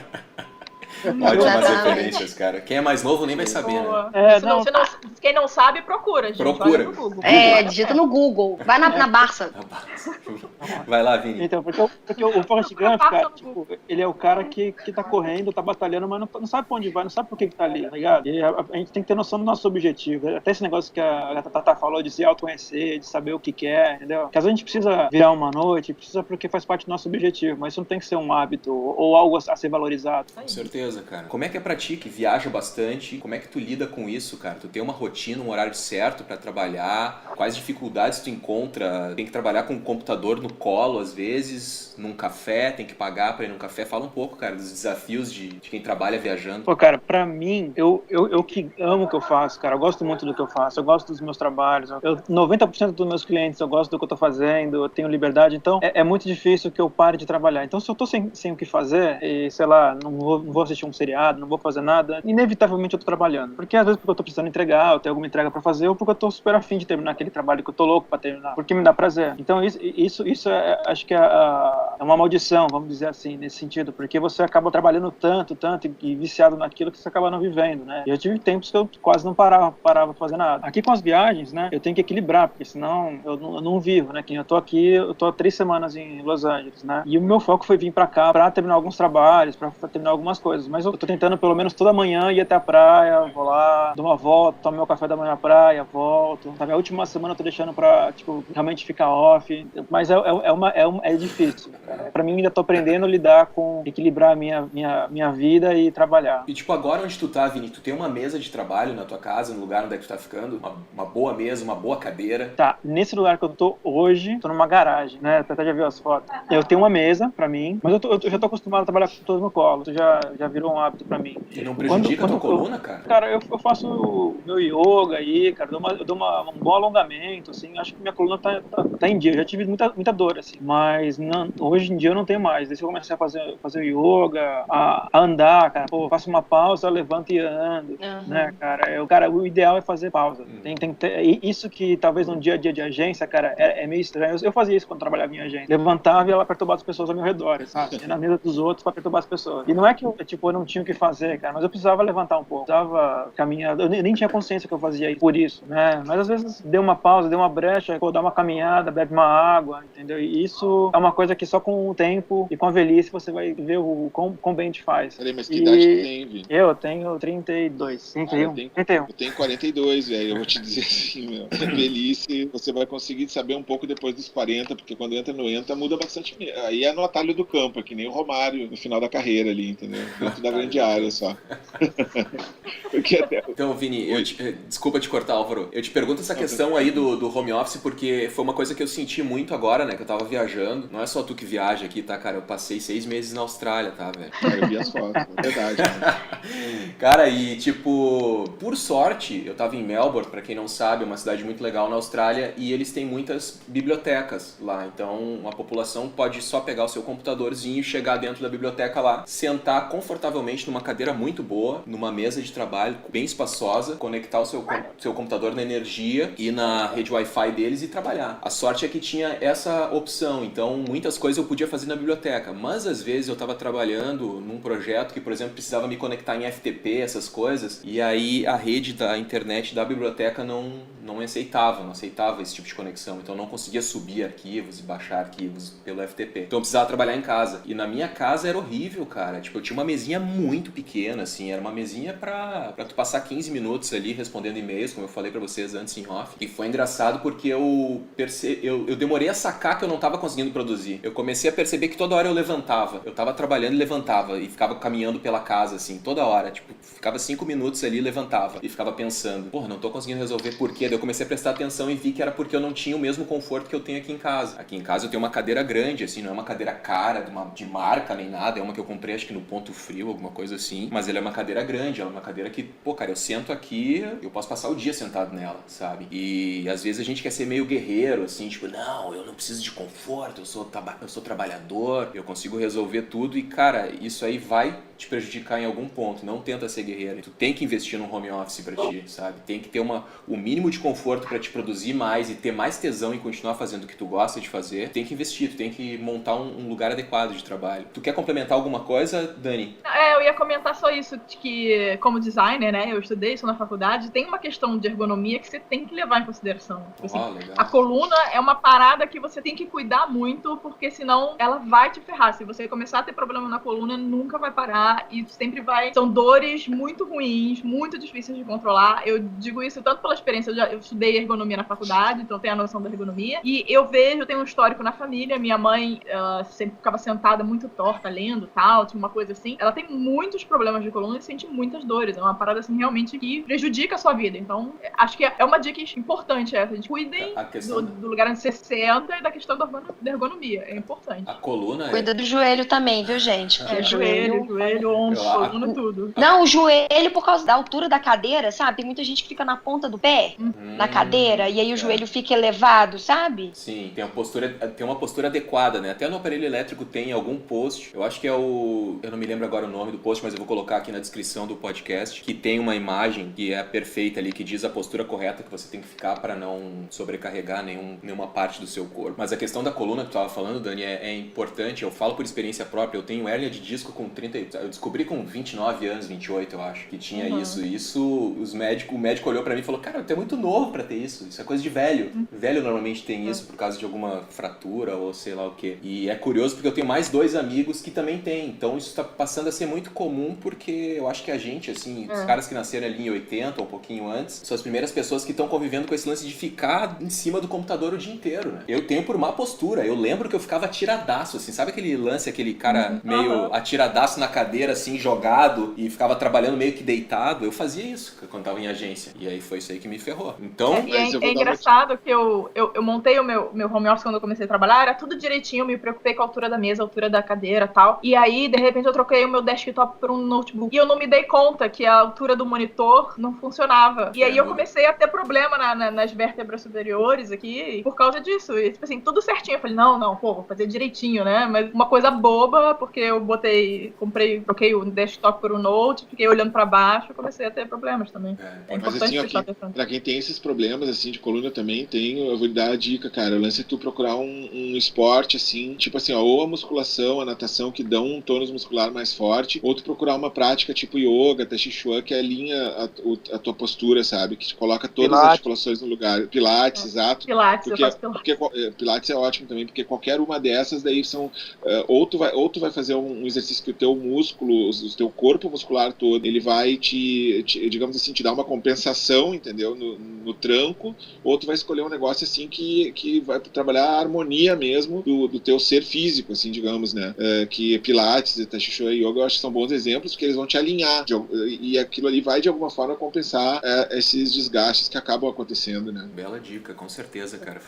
Ótimas referências, cara. Quem é mais novo nem vai saber, né? Quem não sabe, procura, gente. Procura. Vai no Google. Digita no Google. Vai na Barça. Vai lá, Vini. Então, porque o Forrest Gump, cara, tipo, ele é o cara que tá correndo, tá batalhando, mas não sabe pra onde vai, não sabe por que tá ali, tá ligado? E a gente tem que ter noção do nosso objetivo. Até esse negócio que a Tata falou de se autoconhecer, de saber o que quer, entendeu? Que às vezes a gente precisa virar uma noite, precisa porque faz parte do nosso objetivo, mas isso não tem que ser um hábito ou algo a ser valorizado. Com certeza, cara. Como é que é pra ti, que viaja bastante? Como é que tu lida com isso, cara? Tu tem uma rotina, um horário certo pra trabalhar? Quais dificuldades tu encontra? Tem que trabalhar com o computador no colo, às vezes, num café, tem que pagar pra ir num café. Fala um pouco, cara, dos desafios de quem trabalha viajando. Pô, cara, pra mim, eu que amo o que eu faço, cara. Eu gosto muito do que eu faço. Eu gosto dos meus trabalhos. 90% dos meus clientes, eu gosto do que eu tô fazendo. Eu tenho liberdade. Então, é muito difícil que eu pare de trabalhar. Então, se eu tô sem o que fazer, e, sei lá, não vou assistir um seriado, não vou fazer nada, inevitavelmente eu tô trabalhando. Porque às vezes porque eu tô precisando entregar, eu tenho alguma entrega pra fazer, ou porque eu tô super afim de terminar aquele trabalho que eu tô louco pra terminar. Porque me dá prazer. Então, isso acho que é uma maldição, vamos dizer assim, nesse sentido. Porque você acaba trabalhando tanto e viciado naquilo que você acaba não vivendo, né? E eu tive tempos que eu quase não parava pra fazer nada. Aqui com as viagens, né, eu tenho que equilibrar, porque senão eu não vivo, né? Eu tô aqui, eu tô há 3 semanas em Los Angeles, né? E o meu foco foi vir pra cá pra terminar alguns trabalhos, pra terminar algumas coisas. Mas eu tô tentando pelo menos toda manhã ir até a praia, vou lá, dou uma volta, tomo meu café da manhã na praia, volto. Sabe? A última semana eu tô deixando pra, tipo, realmente ficar off. Mas é difícil. Pra mim, ainda tô aprendendo a lidar com equilibrar a minha vida e trabalhar. E tipo, agora onde tu tá, Vini, tu tem uma mesa de trabalho na tua casa, no lugar onde é que tu tá ficando? Uma boa mesa, uma boa cadeira? Tá, nesse lugar que eu tô hoje, tô numa garagem, né? Você até já viu as fotos. Eu tenho uma mesa pra mim, mas eu já tô acostumado a trabalhar com tudo no colo. Isso já virou um hábito pra mim. E não prejudica a tua coluna, cara? Cara, eu faço meu yoga aí, cara, eu dou um bom alongamento, assim, acho que minha coluna tá em dia. tive muita dor, assim. Mas hoje em dia eu não tenho mais. Desde que eu comecei a fazer yoga, a andar, cara, pô, faço uma pausa, eu levanto e ando, né, cara? O ideal é fazer pausa. Tem que ter, isso que talvez num dia a dia de agência, cara, é meio estranho. Eu fazia isso quando trabalhava em agência. Levantava e ia lá perturbar as pessoas ao meu redor, sabe? Ia na mesa dos outros pra perturbar as pessoas. E não é que eu não tinha o que fazer, cara, mas eu precisava levantar um pouco, precisava caminhar. Eu nem tinha consciência que eu fazia isso por isso, né? Mas às vezes deu uma pausa, deu uma brecha, pô, dá uma caminhada, bebe uma água, entendeu? E isso é uma coisa que só com o tempo e com a velhice você vai ver o quão bem te faz. Peraí, mas que idade tu tem, Vini? Eu tenho 32, 31. Eu tenho 42, velho. Eu vou te dizer assim, meu. Velhice, você vai conseguir saber um pouco depois dos 40, porque quando entra no ENTA muda bastante. Aí é no atalho do campo, é que nem o Romário no final da carreira ali, entendeu? Dentro da grande área só. Então, Vini, desculpa te cortar, Álvaro. Eu te pergunto essa questão aí do home office, porque foi uma coisa que eu senti muito agora, né? Que eu tava viajando. Não é só tu que viaja aqui, tá, cara? Eu passei 6 meses na Austrália, tá, velho? Eu vi as fotos, é verdade. Né? Cara, e tipo, por sorte, eu tava em Melbourne, pra quem não sabe, é uma cidade muito legal na Austrália, e eles têm muitas bibliotecas lá. Então, a população pode só pegar o seu computadorzinho, chegar dentro da biblioteca lá, sentar confortavelmente numa cadeira muito boa, numa mesa de trabalho bem espaçosa, conectar o seu computador na energia e na rede Wi-Fi deles e trabalhar. A sorte é que tinha essa opção, então muitas coisas eu podia fazer na biblioteca, mas às vezes eu estava trabalhando num projeto que, por exemplo, precisava me conectar em FTP, essas coisas, e aí a rede da internet da biblioteca não aceitava esse tipo de conexão, então eu não conseguia subir arquivos e baixar arquivos pelo FTP. Então eu precisava trabalhar em casa. E na minha casa era horrível, cara. Tipo, eu tinha uma mesinha muito pequena, assim, era uma mesinha pra tu passar 15 minutos ali respondendo e-mails, como eu falei pra vocês antes em off. E foi engraçado porque eu demorei a sacar que eu não tava conseguindo produzir. Eu comecei a perceber que toda hora eu levantava. Eu tava trabalhando e levantava. E ficava caminhando pela casa, assim, toda hora. Tipo, ficava 5 minutos ali e levantava. E ficava pensando, porra, não tô conseguindo resolver por quê? Daí eu comecei a prestar atenção e vi que era porque eu não tinha o mesmo conforto que eu tenho aqui em casa. Aqui em casa eu tenho uma cadeira grande, assim, não é uma cadeira cara, de marca nem nada. É uma que eu comprei, acho que no Ponto Frio, alguma coisa assim. Mas ela é uma cadeira grande, ela é uma cadeira que, pô, cara, eu sento aqui, eu posso passar o dia sentado nela, sabe? E às vezes a gente quer ser meio guerreiro, assim, tipo, não, eu não preciso de conforto, eu sou trabalhador, eu consigo resolver tudo. E, cara, isso aí vai te prejudicar em algum ponto. Não tenta ser guerreiro. Tu tem que investir num home office pra ti, sabe? Tem que ter o mínimo de conforto pra te produzir mais e ter mais tesão em continuar fazendo o que tu gosta de fazer. Tem que investir, tu tem que montar um lugar adequado de trabalho. Tu quer complementar alguma coisa, Dani? Eu ia comentar só isso, de que como designer, né, eu estudei isso na faculdade, tem uma questão de ergonomia que você tem que levar em consideração. Assim, a coluna é uma parada que você tem que cuidar muito, porque senão ela vai te ferrar. Se você começar a ter problema na coluna, nunca vai parar e sempre vai... São dores muito ruins, muito difíceis de controlar. Eu digo isso tanto pela experiência, eu estudei ergonomia na faculdade, então tenho a noção da ergonomia. E eu tenho um histórico na família, minha mãe sempre ficava sentada muito torta, lendo, tal, tinha uma coisa assim. Ela tem muitos problemas de coluna e sente muitas dores. É uma parada, assim, realmente que prejudica a sua vida. Então, acho que é uma dica importante essa. A gente cuidem do lugar onde você senta e da questão da ergonomia. É importante. A coluna Cuida do joelho também, viu, gente? Joelho, ombro, coluna, tudo. Não, o joelho por causa da altura da cadeira, sabe? Tem muita gente que fica na ponta do pé, na cadeira, e aí o joelho fica elevado, sabe? Sim, tem uma postura adequada, né? Até no aparelho elétrico tem algum post, eu acho que é eu não me lembro agora o nome do post, mas eu vou colocar aqui na descrição do podcast, que tem uma imagem que é perfeita ali, que diz a postura correta que você tem que ficar para não sobrecarregar nenhuma parte do seu corpo. Mas a questão da coluna que tu estava falando, Dani, é importante. Eu falo por experiência própria. Eu tenho hérnia de disco com 30... Eu descobri com 29 anos, 28, eu acho, que tinha isso. E isso, o médico olhou para mim e falou, cara, tu é muito novo para ter isso. Isso é coisa de velho. Velho normalmente tem isso por causa de alguma fratura ou sei lá o quê. E é curioso porque eu tenho mais 2 amigos que também têm. Então isso tá passando a ser muito comum, porque eu acho que a gente, assim, os caras que nasceram ali em 80 ou um pouquinho antes, são as primeiras pessoas que estão convivendo com esse lance de ficar em cima do computador o dia inteiro, né? Eu tenho por má postura. Eu lembro que eu ficava atiradaço, assim, sabe aquele lance, aquele cara meio atiradaço na cadeira cadeira assim, jogado, e ficava trabalhando meio que deitado. Eu fazia isso quando tava em agência. E aí foi isso aí que me ferrou. Então... É engraçado que eu montei o meu home office quando eu comecei a trabalhar, era tudo direitinho, eu me preocupei com a altura da mesa, a altura da cadeira e tal. E aí, de repente, eu troquei o meu desktop por um notebook. E eu não me dei conta que a altura do monitor não funcionava. E aí eu comecei a ter problema nas vértebras superiores aqui por causa disso. E, tipo assim, tudo certinho. Eu falei, não, vou fazer direitinho, né? Mas uma coisa boba, porque eu troquei o desktop por um note, fiquei olhando pra baixo e comecei a ter problemas também. É importante mas assim, prestar atenção. Pra quem tem esses problemas, assim, de coluna também, eu vou lhe dar a dica, cara. O lance é tu procurar um esporte, assim, tipo assim, ó, ou a musculação, a natação, que dão um tônus muscular mais forte, ou tu procurar uma prática tipo yoga, tai chi chuan, que alinha a tua postura, sabe? Que te coloca todas as articulações no lugar. Pilates, exato. Pilates, eu faço Pilates. Porque Pilates é ótimo também, porque qualquer uma dessas daí são... ou tu vai fazer um exercício que o teu músculo, o teu corpo muscular todo, ele vai digamos assim, te dar uma compensação, entendeu? No tranco, ou tu vai escolher um negócio assim que vai trabalhar a harmonia mesmo do teu ser físico, assim, digamos, né? Que Pilates e Tai Chi Chuan e Yoga, eu acho que são bons exemplos, porque eles vão te alinhar, e aquilo ali vai de alguma forma compensar esses desgastes que acabam acontecendo, né? Bela dica, com certeza, cara.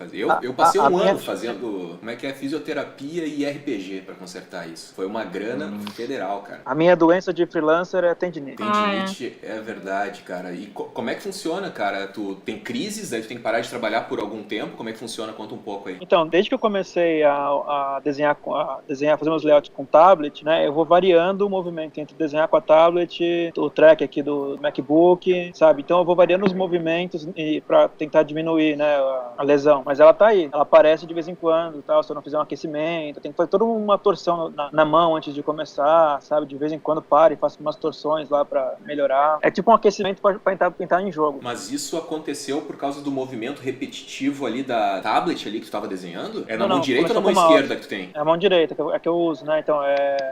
Eu passei um ano fazendo, como é que é, fisioterapia e RPG pra consertar isso. Foi uma grana federal, cara. A minha doença de freelancer é tendinite. Tendinite é verdade, cara. E como é que funciona, cara? Tu tem crises, aí tu tem que parar de trabalhar por algum tempo? Como é que funciona? Conta um pouco aí. Então, desde que eu comecei a desenhar, fazer meus layouts com tablet, né, eu vou variando o movimento entre desenhar com a tablet, o track aqui do MacBook, sabe? Então eu vou variando os movimentos para tentar diminuir, né, a lesão. Mas ela tá aí, ela aparece de vez em quando, tal, se eu não fizer um aquecimento, tem que fazer toda uma torção na mão antes de começar, sabe? De vez em quando paro e faço umas torções lá para melhorar. É tipo um aquecimento para entrar em jogo. Mas isso aconteceu por causa do movimento repetitivo ali da tablet ali que tu tava desenhando? É na mão direita ou na mão esquerda que tu tem? É a mão direita, que eu uso, né? Então,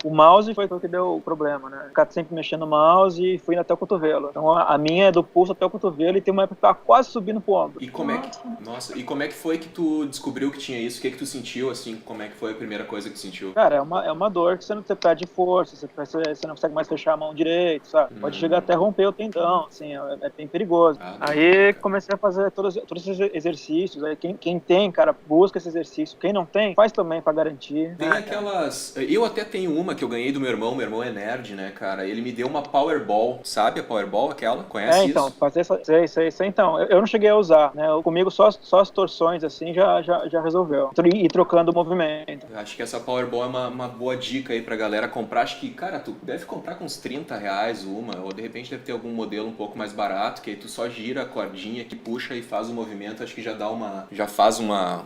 o mouse foi o que deu o problema, né? Ficar sempre mexendo no mouse e fui até o cotovelo. Então, a minha é do pulso até o cotovelo e tem uma época que tava quase subindo pro ombro. E como é que foi que tu descobriu que tinha isso? O que tu sentiu, assim? Como é que foi a primeira coisa que tu sentiu? Cara, é uma dor que você perde força, você não consegue mais fechar a mão direito, sabe? Pode chegar até romper o tendão, assim, é bem perigoso. Aí comecei a fazer todos esses exercícios, aí quem tem, cara, busca esse exercício. Quem não tem, faz também pra garantir. Tem aquelas... Eu até tenho uma que eu ganhei do meu irmão é nerd, né, cara? Ele me deu uma Powerball, sabe a Powerball aquela? Conhece então, isso? fazer sei, então. Eu não cheguei a usar, né? Comigo só as torções, assim, já resolveu. E trocando o movimento. Eu acho que essa Powerball é uma boa dica aí pra galera comprar. Acho que, cara, tu deve comprar com uns R$30 uma, ou de repente deve ter algum modelo um pouco mais barato, que aí tu só gira a cordinha que puxa e faz o movimento. Acho que já faz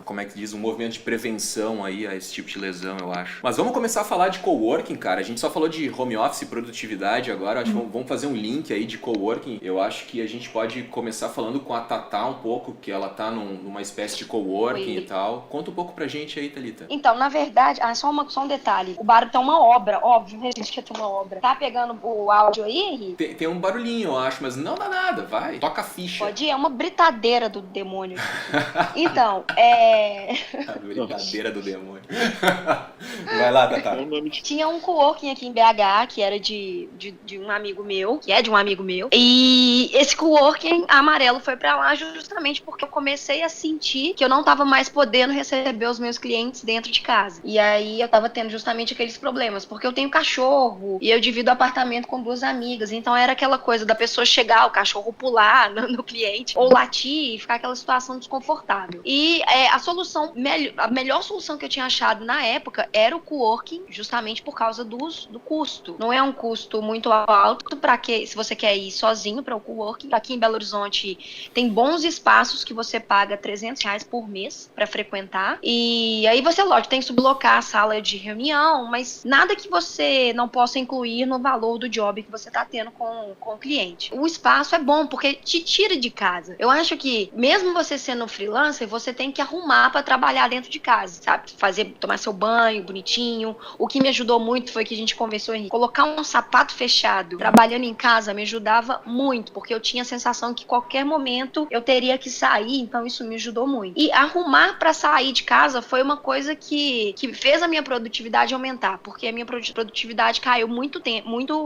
como é que diz, um movimento de prevenção aí a esse tipo de lesão, eu acho. Mas vamos começar a falar de coworking, cara. A gente só falou de home office e produtividade agora. Acho que vamos fazer um link aí de coworking. Eu acho que a gente pode começar falando com a Tatá um pouco, que ela tá numa espécie de coworking e tal. Conta um pouco pra gente aí, Thalita. Então, na verdade, só um detalhe. O bar tá uma obra, óbvio, a gente quer ter uma obra. Tá pegando o áudio aí, Henrique? Tem um barulhinho, eu acho, mas não dá nada, vai. Toca a ficha. Pode ir, é uma britadeira do demônio. Então, A britadeira do demônio. Vai lá, Tatá. Tinha um coworking aqui em BH, que era de um amigo meu, que é de um amigo meu. E esse coworking amarelo foi pra lá justamente porque eu comecei a sentir que eu não tava mais podendo receber os meus clientes dentro de casa. E aí eu tava tendo justamente aqueles problemas, porque eu tenho cachorro e eu divido apartamento com 2 amigas. Então era aquela coisa da pessoa chegar, o cachorro pular no cliente, ou latir e ficar aquela situação desconfortável. E a melhor solução que eu tinha achado na época era o coworking, justamente por causa do custo. Não é um custo muito alto se você quer ir sozinho para o coworking. Aqui em Belo Horizonte tem bons espaços que você paga R$300 por mês para frequentar. E aí você, lógico, tem que sublocar a sala de reunião, mas nada que você não possa incluir no valor do job que você tá tendo com o cliente. O espaço é bom porque te tira de casa. Eu acho que mesmo você sendo freelancer, você tem que arrumar para trabalhar dentro de casa, sabe? Tomar seu banho bonitinho. O que me ajudou muito foi que a gente conversou em colocar um sapato fechado trabalhando em casa me ajudava muito, porque eu tinha a sensação que qualquer momento eu teria que sair, então isso me ajudou muito. E arrumar para sair de casa foi uma coisa que fez a minha produtividade aumentar, porque a minha produtividade produtividade caiu muito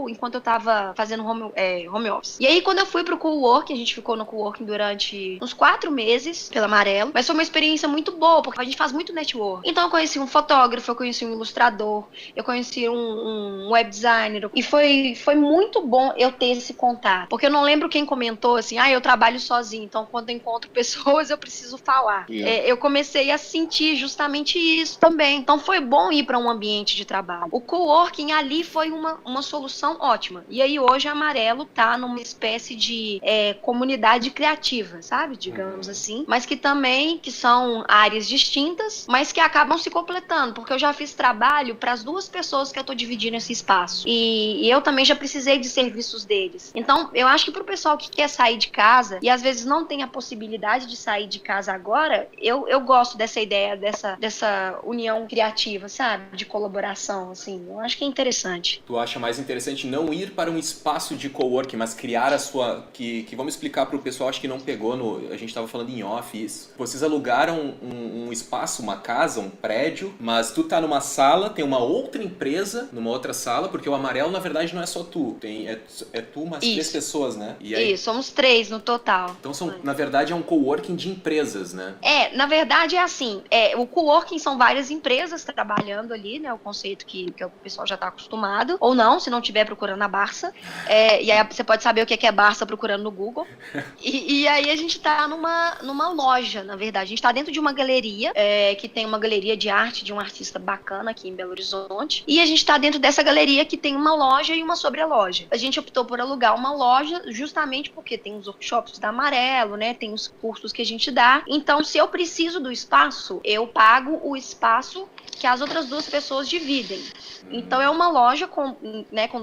enquanto eu tava fazendo home office. E aí, quando eu fui pro coworking, a gente ficou no coworking durante uns 4 meses, pela Amarelo, mas foi uma experiência muito boa, porque a gente faz muito network. Então eu conheci um fotógrafo, eu conheci um ilustrador, eu conheci um web designer, e foi muito bom eu ter esse contato, porque eu não lembro quem comentou assim, eu trabalho sozinho, então quando eu encontro pessoas eu preciso falar. Eu comecei a sentir justamente isso também. Então foi bom ir para um ambiente de trabalho. O coworking ali foi uma solução ótima. E aí hoje a Amarelo tá numa espécie de comunidade criativa, sabe? Digamos assim. Mas que também que são áreas distintas, mas que acabam se completando, porque eu já fiz trabalho para as 2 pessoas que eu tô dividindo esse espaço. E eu também já precisei de serviços deles. Então, eu acho que pro pessoal que quer sair de casa e às vezes não tem a possibilidade de sair de casa agora, eu gosto dessa ideia, dessa união criativa, sabe? De colaboração, assim. Eu acho que é interessante. Tu acha mais interessante não ir para um espaço de coworking, mas criar a sua... Que vamos explicar pro pessoal, acho que não pegou a gente tava falando em off isso. Vocês alugaram um espaço, uma casa, um prédio, mas tu tá numa sala, tem uma outra empresa numa outra sala, porque o Amarelo, na verdade, não é só tu. É tu mais 3 pessoas, né? E aí... Isso, somos 3 no total. Então, na verdade, é um coworking de empresas, né? Na verdade é assim, o coworking são várias empresas trabalhando ali, né, o conceito que o pessoal já está acostumado, ou não, se não estiver procurando a Barça, e aí você pode saber o que é Barça procurando no Google, e aí a gente está numa loja, na verdade, a gente está dentro de uma galeria, que tem uma galeria de arte de um artista bacana aqui em Belo Horizonte, e a gente está dentro dessa galeria que tem uma loja e uma sobreloja. A gente optou por alugar uma loja justamente porque tem os workshops da Amarelo, né, tem os cursos que a gente dá, então se eu preciso do espaço, eu pago o espaço que as outras 2 pessoas dividem. Então é uma loja com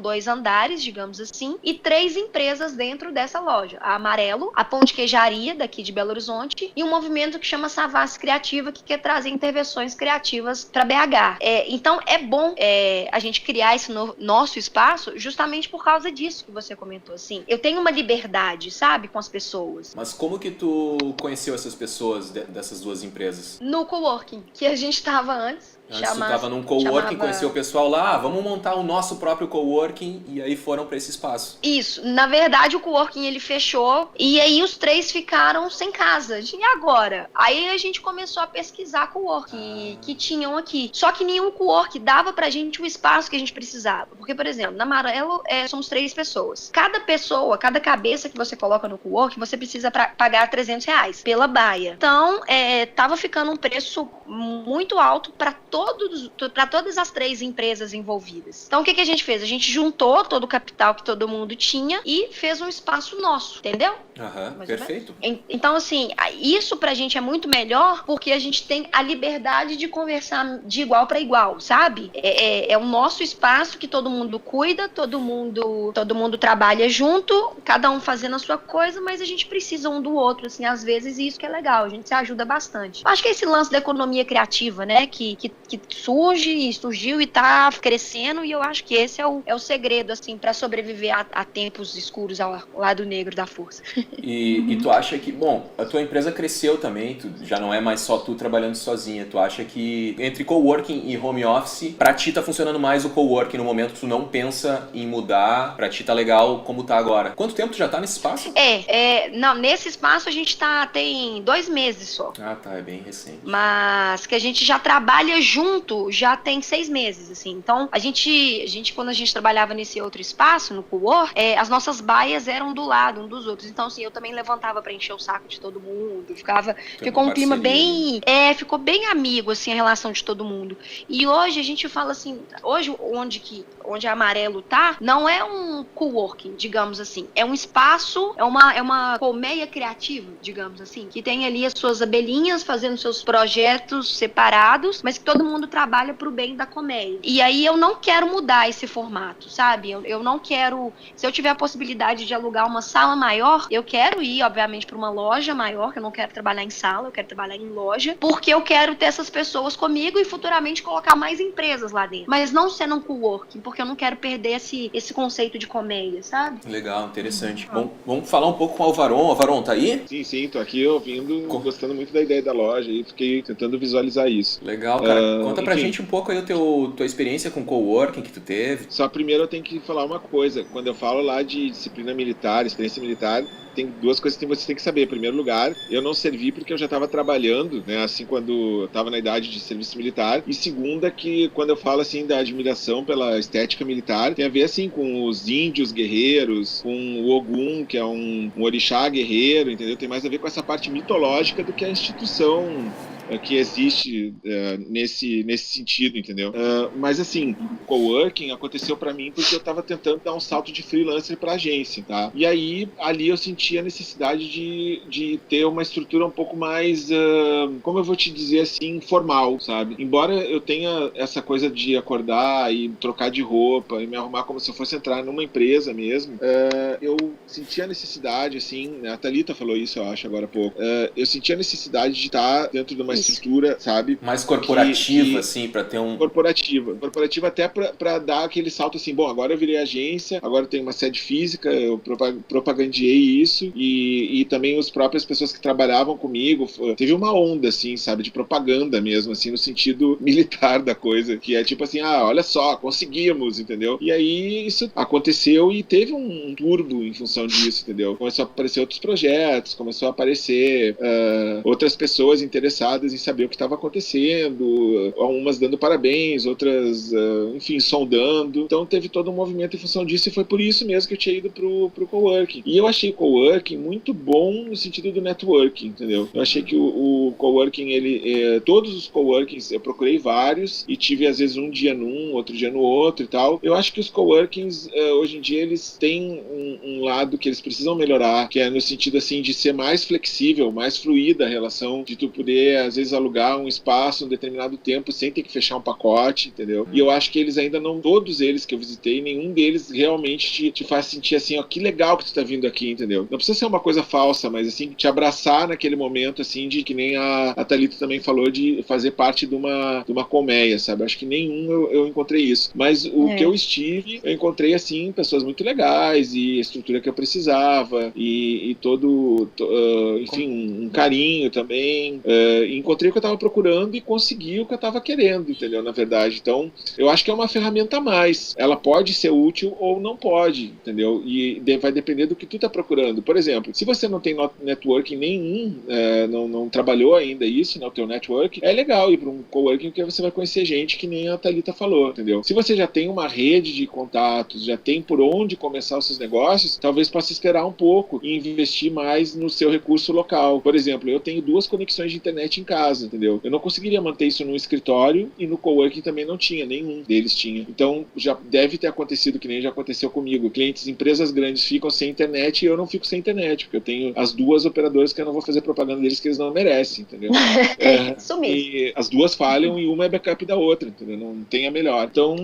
2 andares, digamos assim, e 3 empresas dentro dessa loja. A Amarelo, a Pão de Queijaria, daqui de Belo Horizonte, e um movimento que chama Savassi Criativa, que quer trazer intervenções criativas para BH. Então é bom a gente criar esse nosso espaço justamente por causa disso que você comentou. Assim, eu tenho uma liberdade, sabe, com as pessoas. Mas como que tu conheceu essas pessoas dessas 2 empresas? No coworking, que a gente estava antes. Antes tu tava num coworking, conheceu o pessoal lá, vamos montar o nosso próprio coworking, e aí foram para esse espaço. Isso, na verdade o coworking ele fechou, e aí os 3 ficaram sem casa. E agora? Aí a gente começou a pesquisar coworking que tinham aqui. Só que nenhum coworking dava pra gente o espaço que a gente precisava. Porque, por exemplo, na Amarelo somos 3 pessoas. Cada pessoa, cada cabeça que você coloca no coworking, você precisa pagar R$300 pela baia. Então, tava ficando um preço muito alto para todas as 3 empresas envolvidas. Então, o que a gente fez? A gente juntou todo o capital que todo mundo tinha e fez um espaço nosso, entendeu? Perfeito. Então, assim, isso pra gente é muito melhor porque a gente tem a liberdade de conversar de igual para igual, sabe? É o nosso espaço que todo mundo cuida, todo mundo trabalha junto, cada um fazendo a sua coisa, mas a gente precisa um do outro, assim, às vezes, e isso que é legal, a gente se ajuda bastante. Acho que é esse lance da economia criativa, né, que surgiu e tá crescendo, e eu acho que esse é o segredo, assim, pra sobreviver a tempos escuros ao lado negro da força. E tu acha que, bom, a tua empresa cresceu também, já não é mais só tu trabalhando sozinha, tu acha que entre coworking e home office, pra ti tá funcionando mais o coworking no momento que tu não pensa em mudar, pra ti tá legal como tá agora. Quanto tempo tu já tá nesse espaço? Não, nesse espaço a gente tem 2 meses só. Ah, tá, é bem recente. Mas que a gente já trabalha junto, já tem 6 meses, assim. Então, a gente quando a gente trabalhava nesse outro espaço, no cowork, as nossas baias eram do lado um dos outros. Então, assim, eu também levantava pra encher o saco de todo mundo, ficou um clima bem, ficou bem amigo, assim, a relação de todo mundo. E hoje a gente fala assim, hoje onde a Amarelo tá, não é um coworking, digamos assim, é um espaço, é uma colmeia criativa, digamos assim, que tem ali as suas abelhinhas fazendo seus projetos separados, mas que todo mundo trabalha pro bem da colmeia. E aí eu não quero mudar esse formato, sabe? Eu não quero, se eu tiver a possibilidade de alugar uma sala maior, eu quero ir, obviamente, para uma loja maior, que eu não quero trabalhar em sala, eu quero trabalhar em loja, porque eu quero ter essas pessoas comigo e futuramente colocar mais empresas lá dentro. Mas não sendo um coworking, porque eu não quero perder esse conceito de colmeia, sabe? Legal, interessante. Bom, vamos falar um pouco com o Alvaron. Alvaron, tá aí? Sim, tô aqui ouvindo, gostando muito da ideia da loja e fiquei tentando visualizar isso. Legal, cara. Conta pra gente um pouco aí tua experiência com coworking que tu teve. Só primeiro eu tenho que falar uma coisa. Quando eu falo lá de disciplina militar, experiência militar, tem duas coisas que você tem que saber. Em primeiro lugar, eu não servi porque eu já estava trabalhando, né, assim, quando eu estava na idade de serviço militar. E segunda, que quando eu falo, assim, da admiração pela estética militar, tem a ver, assim, com os índios guerreiros, com o Ogum, que é um orixá guerreiro, entendeu? Tem mais a ver com essa parte mitológica do que a instituição que existe nesse sentido, entendeu? Mas assim, o coworking aconteceu para mim porque eu estava tentando dar um salto de freelancer para agência, tá? E aí, ali eu senti a necessidade de ter uma estrutura um pouco mais, como eu vou te dizer assim, formal, sabe? Embora eu tenha essa coisa de acordar e trocar de roupa e me arrumar como se eu fosse entrar numa empresa mesmo, eu senti a necessidade, assim, né? A Thalita falou isso, eu acho, agora há pouco. Eu senti a necessidade de estar dentro de uma estrutura, sabe? Mais corporativa, assim, pra ter um... Corporativa até pra dar aquele salto assim, bom, agora eu virei agência, agora eu tenho uma sede física, eu propagandeei isso, e também as próprias pessoas que trabalhavam comigo, teve uma onda, assim, sabe, de propaganda mesmo, assim, no sentido militar da coisa, que é tipo assim, olha só, conseguimos, entendeu? E aí isso aconteceu e teve um turbo em função disso, entendeu? Começou a aparecer outros projetos, começou a aparecer outras pessoas interessadas em saber o que estava acontecendo, umas dando parabéns, outras, enfim, sondando. Então teve todo um movimento em função disso e foi por isso mesmo que eu tinha ido pro coworking. E eu achei o coworking muito bom no sentido do networking, entendeu? Eu achei que o coworking, todos os coworkings, eu procurei vários e tive às vezes um dia num, outro dia no outro e tal. Eu acho que os coworkings, hoje em dia, eles têm um lado que eles precisam melhorar, que é no sentido assim de ser mais flexível, mais fluida a relação, de tu poder às vezes alugar um espaço um determinado tempo sem ter que fechar um pacote, entendeu? E eu acho que eles ainda não, todos eles que eu visitei, nenhum deles realmente te faz sentir assim, ó, que legal que tu tá vindo aqui, entendeu? Não precisa ser uma coisa falsa, mas assim, te abraçar naquele momento, assim, de que nem a Thalita também falou, de fazer parte de uma colmeia, sabe? Acho que nenhum eu encontrei isso. Mas o que eu estive, eu encontrei, assim, pessoas muito legais e a estrutura que eu precisava e enfim, um carinho também. Encontrei o que eu estava procurando e consegui o que eu estava querendo, entendeu? Na verdade. Então, eu acho que é uma ferramenta a mais. Ela pode ser útil ou não pode, entendeu? E vai depender do que tu tá procurando. Por exemplo, se você não tem networking nenhum, não trabalhou ainda isso, né, o teu network, é legal ir para um coworking porque você vai conhecer gente que nem a Thalita falou, entendeu? Se você já tem uma rede de contatos, já tem por onde começar os seus negócios, talvez possa esperar um pouco e investir mais no seu recurso local. Por exemplo, eu tenho 2 conexões de internet em casa, entendeu? Eu não conseguiria manter isso num escritório e no coworking também não tinha, nenhum deles tinha. Então já deve ter acontecido que nem já aconteceu comigo. Clientes, empresas grandes ficam sem internet e eu não fico sem internet, porque eu tenho as 2 operadoras que eu não vou fazer propaganda deles que eles não merecem, entendeu? Isso mesmo. E as 2 falham e uma é backup da outra, entendeu? Não tem a melhor. Então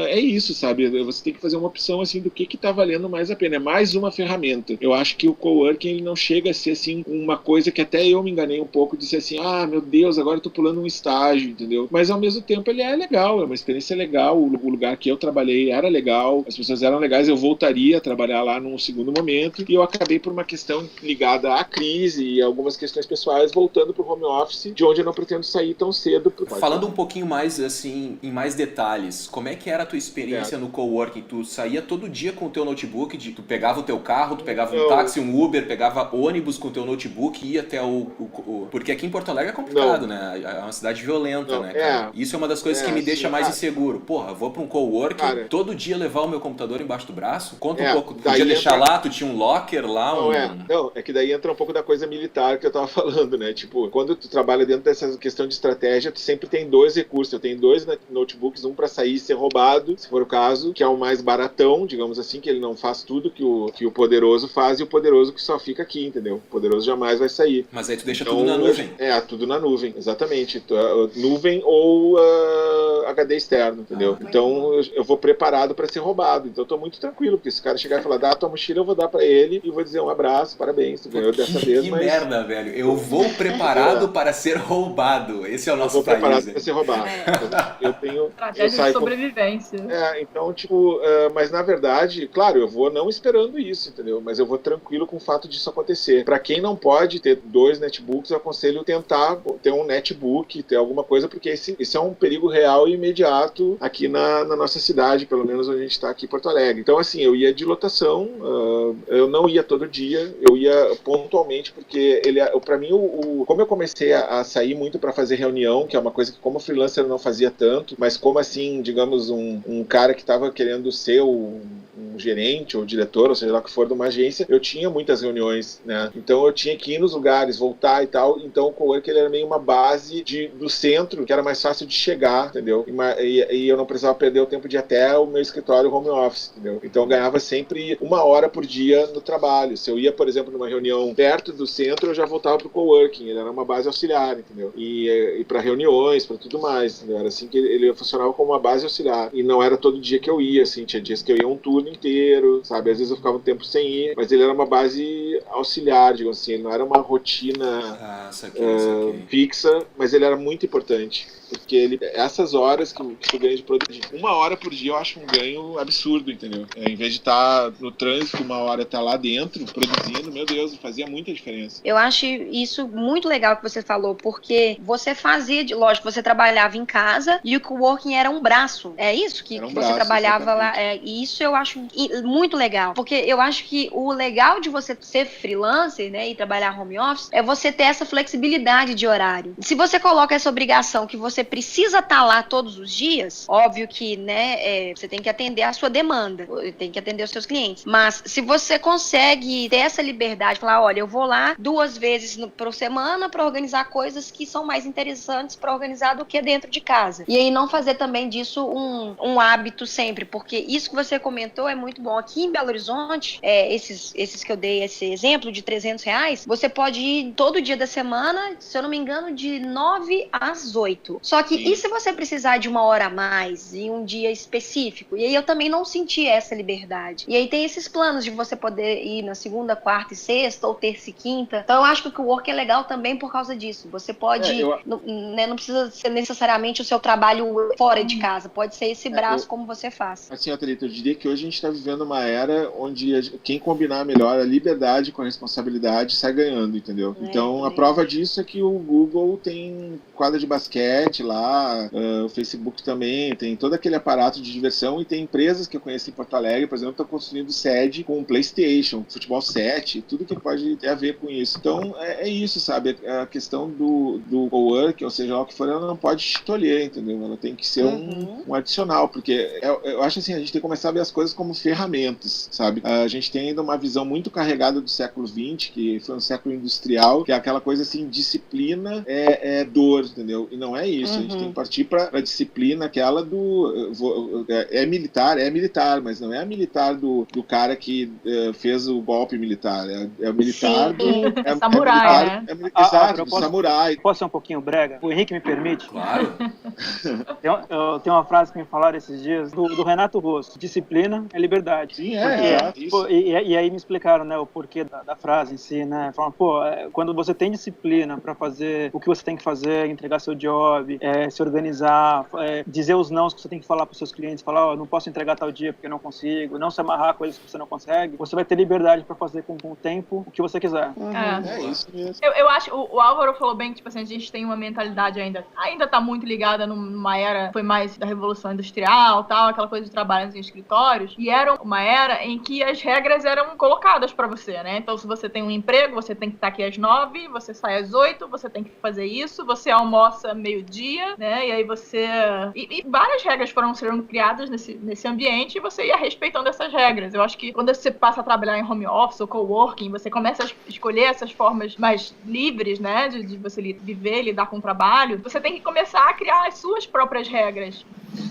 é isso, sabe? Você tem que fazer uma opção assim do que tá valendo mais a pena. É mais uma ferramenta. Eu acho que o coworking ele não chega a ser assim uma coisa que até eu me enganei um pouco de ser assim, meu Deus, agora eu tô pulando um estágio, entendeu? Mas ao mesmo tempo ele é legal, é uma experiência legal, o lugar que eu trabalhei era legal, as pessoas eram legais, eu voltaria a trabalhar lá num segundo momento, e eu acabei por uma questão ligada à crise e algumas questões pessoais voltando pro home office, de onde eu não pretendo sair tão cedo. Falando um pouquinho mais, assim, em mais detalhes, como é que era a tua experiência no coworking? Tu saía todo dia com o teu notebook, tu pegava o teu carro, tu pegava um táxi, um Uber, pegava ônibus com o teu notebook e ia até porque aqui em Porto Alegre é complicado, né? É uma cidade violenta, né, cara? Isso é uma das coisas que me deixa mais inseguro. Porra, vou pra um coworking, todo dia levar o meu computador embaixo do braço? Conta um pouco. Podia deixar lá, tu tinha um locker lá? Não, é que daí entra um pouco da coisa militar que eu tava falando, né? Tipo, quando tu trabalha dentro dessa questão de estratégia, tu sempre tem 2 recursos. Eu tenho 2 notebooks, um pra sair e ser roubado, se for o caso, que é o mais baratão, digamos assim, que ele não faz tudo que o poderoso faz, e o poderoso que só fica aqui, entendeu? O poderoso jamais vai sair. Mas aí tu deixa tudo na nuvem. Tudo na nuvem, exatamente. Nuvem ou HD externo, entendeu? Então eu vou preparado para ser roubado. Então eu tô muito tranquilo, porque se o cara chegar e falar, dá a tua mochila, eu vou dar para ele e vou dizer um abraço, parabéns, tu ganhou dessa vez, Que mas... merda, velho. Eu vou preparado para ser roubado. Esse é o Eu nosso vou país. preparado Né? para ser roubado. Eu tenho... Eu Estratégia de saio com... sobrevivência. Então, tipo, mas na verdade, claro, eu vou não esperando isso, entendeu? Mas eu vou tranquilo com o fato disso acontecer. Para quem não pode ter 2 netbooks, eu aconselho tentar ter um netbook, ter alguma coisa, porque esse é um perigo real e imediato aqui na nossa cidade, pelo menos onde a gente está aqui em Porto Alegre. Então, assim, eu ia de lotação, eu não ia todo dia, eu ia pontualmente, porque para mim, como eu comecei a sair muito para fazer reunião, que é uma coisa que como freelancer eu não fazia tanto, mas como assim, digamos, um cara que estava querendo ser um gerente ou diretor, ou seja lá o que for de uma agência, eu tinha muitas reuniões, né? Então eu tinha que ir nos lugares, voltar e tal. Então o cowork ele era meio uma base do centro, que era mais fácil de chegar, entendeu? E eu não precisava perder o tempo de ir até o meu escritório home office, entendeu? Então eu ganhava sempre 1 hora por dia no trabalho. Se eu ia, por exemplo, numa reunião perto do centro, eu já voltava pro coworking. Ele era uma base auxiliar, entendeu? E para reuniões, para tudo mais, entendeu? Era assim que ele funcionava como uma base auxiliar. E não era todo dia que eu ia, assim, tinha dias que eu ia um turno inteiro, sabe? Às vezes eu ficava um tempo sem ir, mas ele era uma base auxiliar, digamos assim, ele não era uma rotina fixa, mas ele era muito importante. Porque essas horas que tu ganha de produzir. 1 hora por dia eu acho um ganho absurdo, entendeu? Em vez de estar no trânsito, 1 hora estar lá dentro, produzindo, meu Deus, fazia muita diferença. Eu acho isso muito legal que você falou, porque você fazia, lógico, você trabalhava em casa e o coworking era um braço. É isso que você trabalhava lá. E isso eu acho muito legal. Porque eu acho que o legal de você ser freelancer, né, e trabalhar home office, é você ter essa flexibilidade de horário. Se você coloca essa obrigação que você precisa estar lá todos os dias, óbvio que, né, você tem que atender a sua demanda, tem que atender os seus clientes. Mas se você consegue ter essa liberdade, falar, olha, eu vou lá 2 vezes por semana para organizar coisas que são mais interessantes para organizar do que dentro de casa. E aí não fazer também disso um hábito sempre, porque isso que você comentou é muito bom. Aqui em Belo Horizonte, esses que eu dei esse exemplo de R$300, você pode ir todo dia da semana, se eu não me engano, de 9 às 8. Só que, e se você precisar de 1 hora a mais em um dia específico? E aí eu também não senti essa liberdade. E aí tem esses planos de você poder ir na segunda, quarta e sexta, ou terça e quinta. Então eu acho que o cowork é legal também por causa disso. Você pode, não precisa ser necessariamente o seu trabalho fora de casa. Pode ser esse braço como você faz. Assim, Thalita, eu diria que hoje a gente está vivendo uma era onde quem combinar melhor a liberdade com a responsabilidade sai ganhando, entendeu? Então a prova disso é que o Google tem quadra de basquete lá, o Facebook também, tem todo aquele aparato de diversão e tem empresas que eu conheci em Porto Alegre, por exemplo, estão construindo sede com PlayStation, futebol 7, tudo que pode ter a ver com isso. Então é isso, sabe? A questão do cowork, ou seja, o que for, ela não pode te tolher, entendeu? Ela tem que ser um adicional, porque eu acho assim, a gente tem que começar a ver as coisas como ferramentas, sabe? A gente tem ainda uma visão muito carregada do século XX, que foi um século industrial, que é aquela coisa assim, disciplina é dor, entendeu? E não é isso. A gente tem que partir para a disciplina aquela é militar, mas não é a militar do cara que fez o golpe militar. É o militar do samurai, né? Exato, do samurai. Posso ser um pouquinho brega? O Henrique me permite? Claro. Tem uma frase que me falaram esses dias do Renato Russo: disciplina é liberdade. Sim, exato. E aí me explicaram, né, o porquê da frase em si, né? Falaram, quando você tem disciplina para fazer o que você tem que fazer, entregar seu job, se organizar, dizer os nãos que você tem que falar para os seus clientes, falar, não posso entregar tal dia porque eu não consigo, não se amarrar a coisas que você não consegue, você vai ter liberdade para fazer com o tempo o que você quiser. É isso mesmo. Eu acho, o Álvaro falou bem que, tipo assim, a gente tem uma mentalidade ainda tá muito ligada numa era, foi mais da Revolução Industrial, tal, aquela coisa de trabalhos em escritórios, e era uma era em que as regras eram colocadas pra você, né? Então, se você tem um emprego, você tem que estar aqui às 9, você sai às 8, você tem que fazer isso, você almoça meio-dia, né? E aí você... E várias regras foram sendo criadas nesse ambiente e você ia respeitando essas regras. Eu acho que quando você passa a trabalhar em home office ou coworking, você começa a escolher essas formas mais livres, né? De você viver, lidar com o trabalho, você tem que começar a criar as suas próprias regras.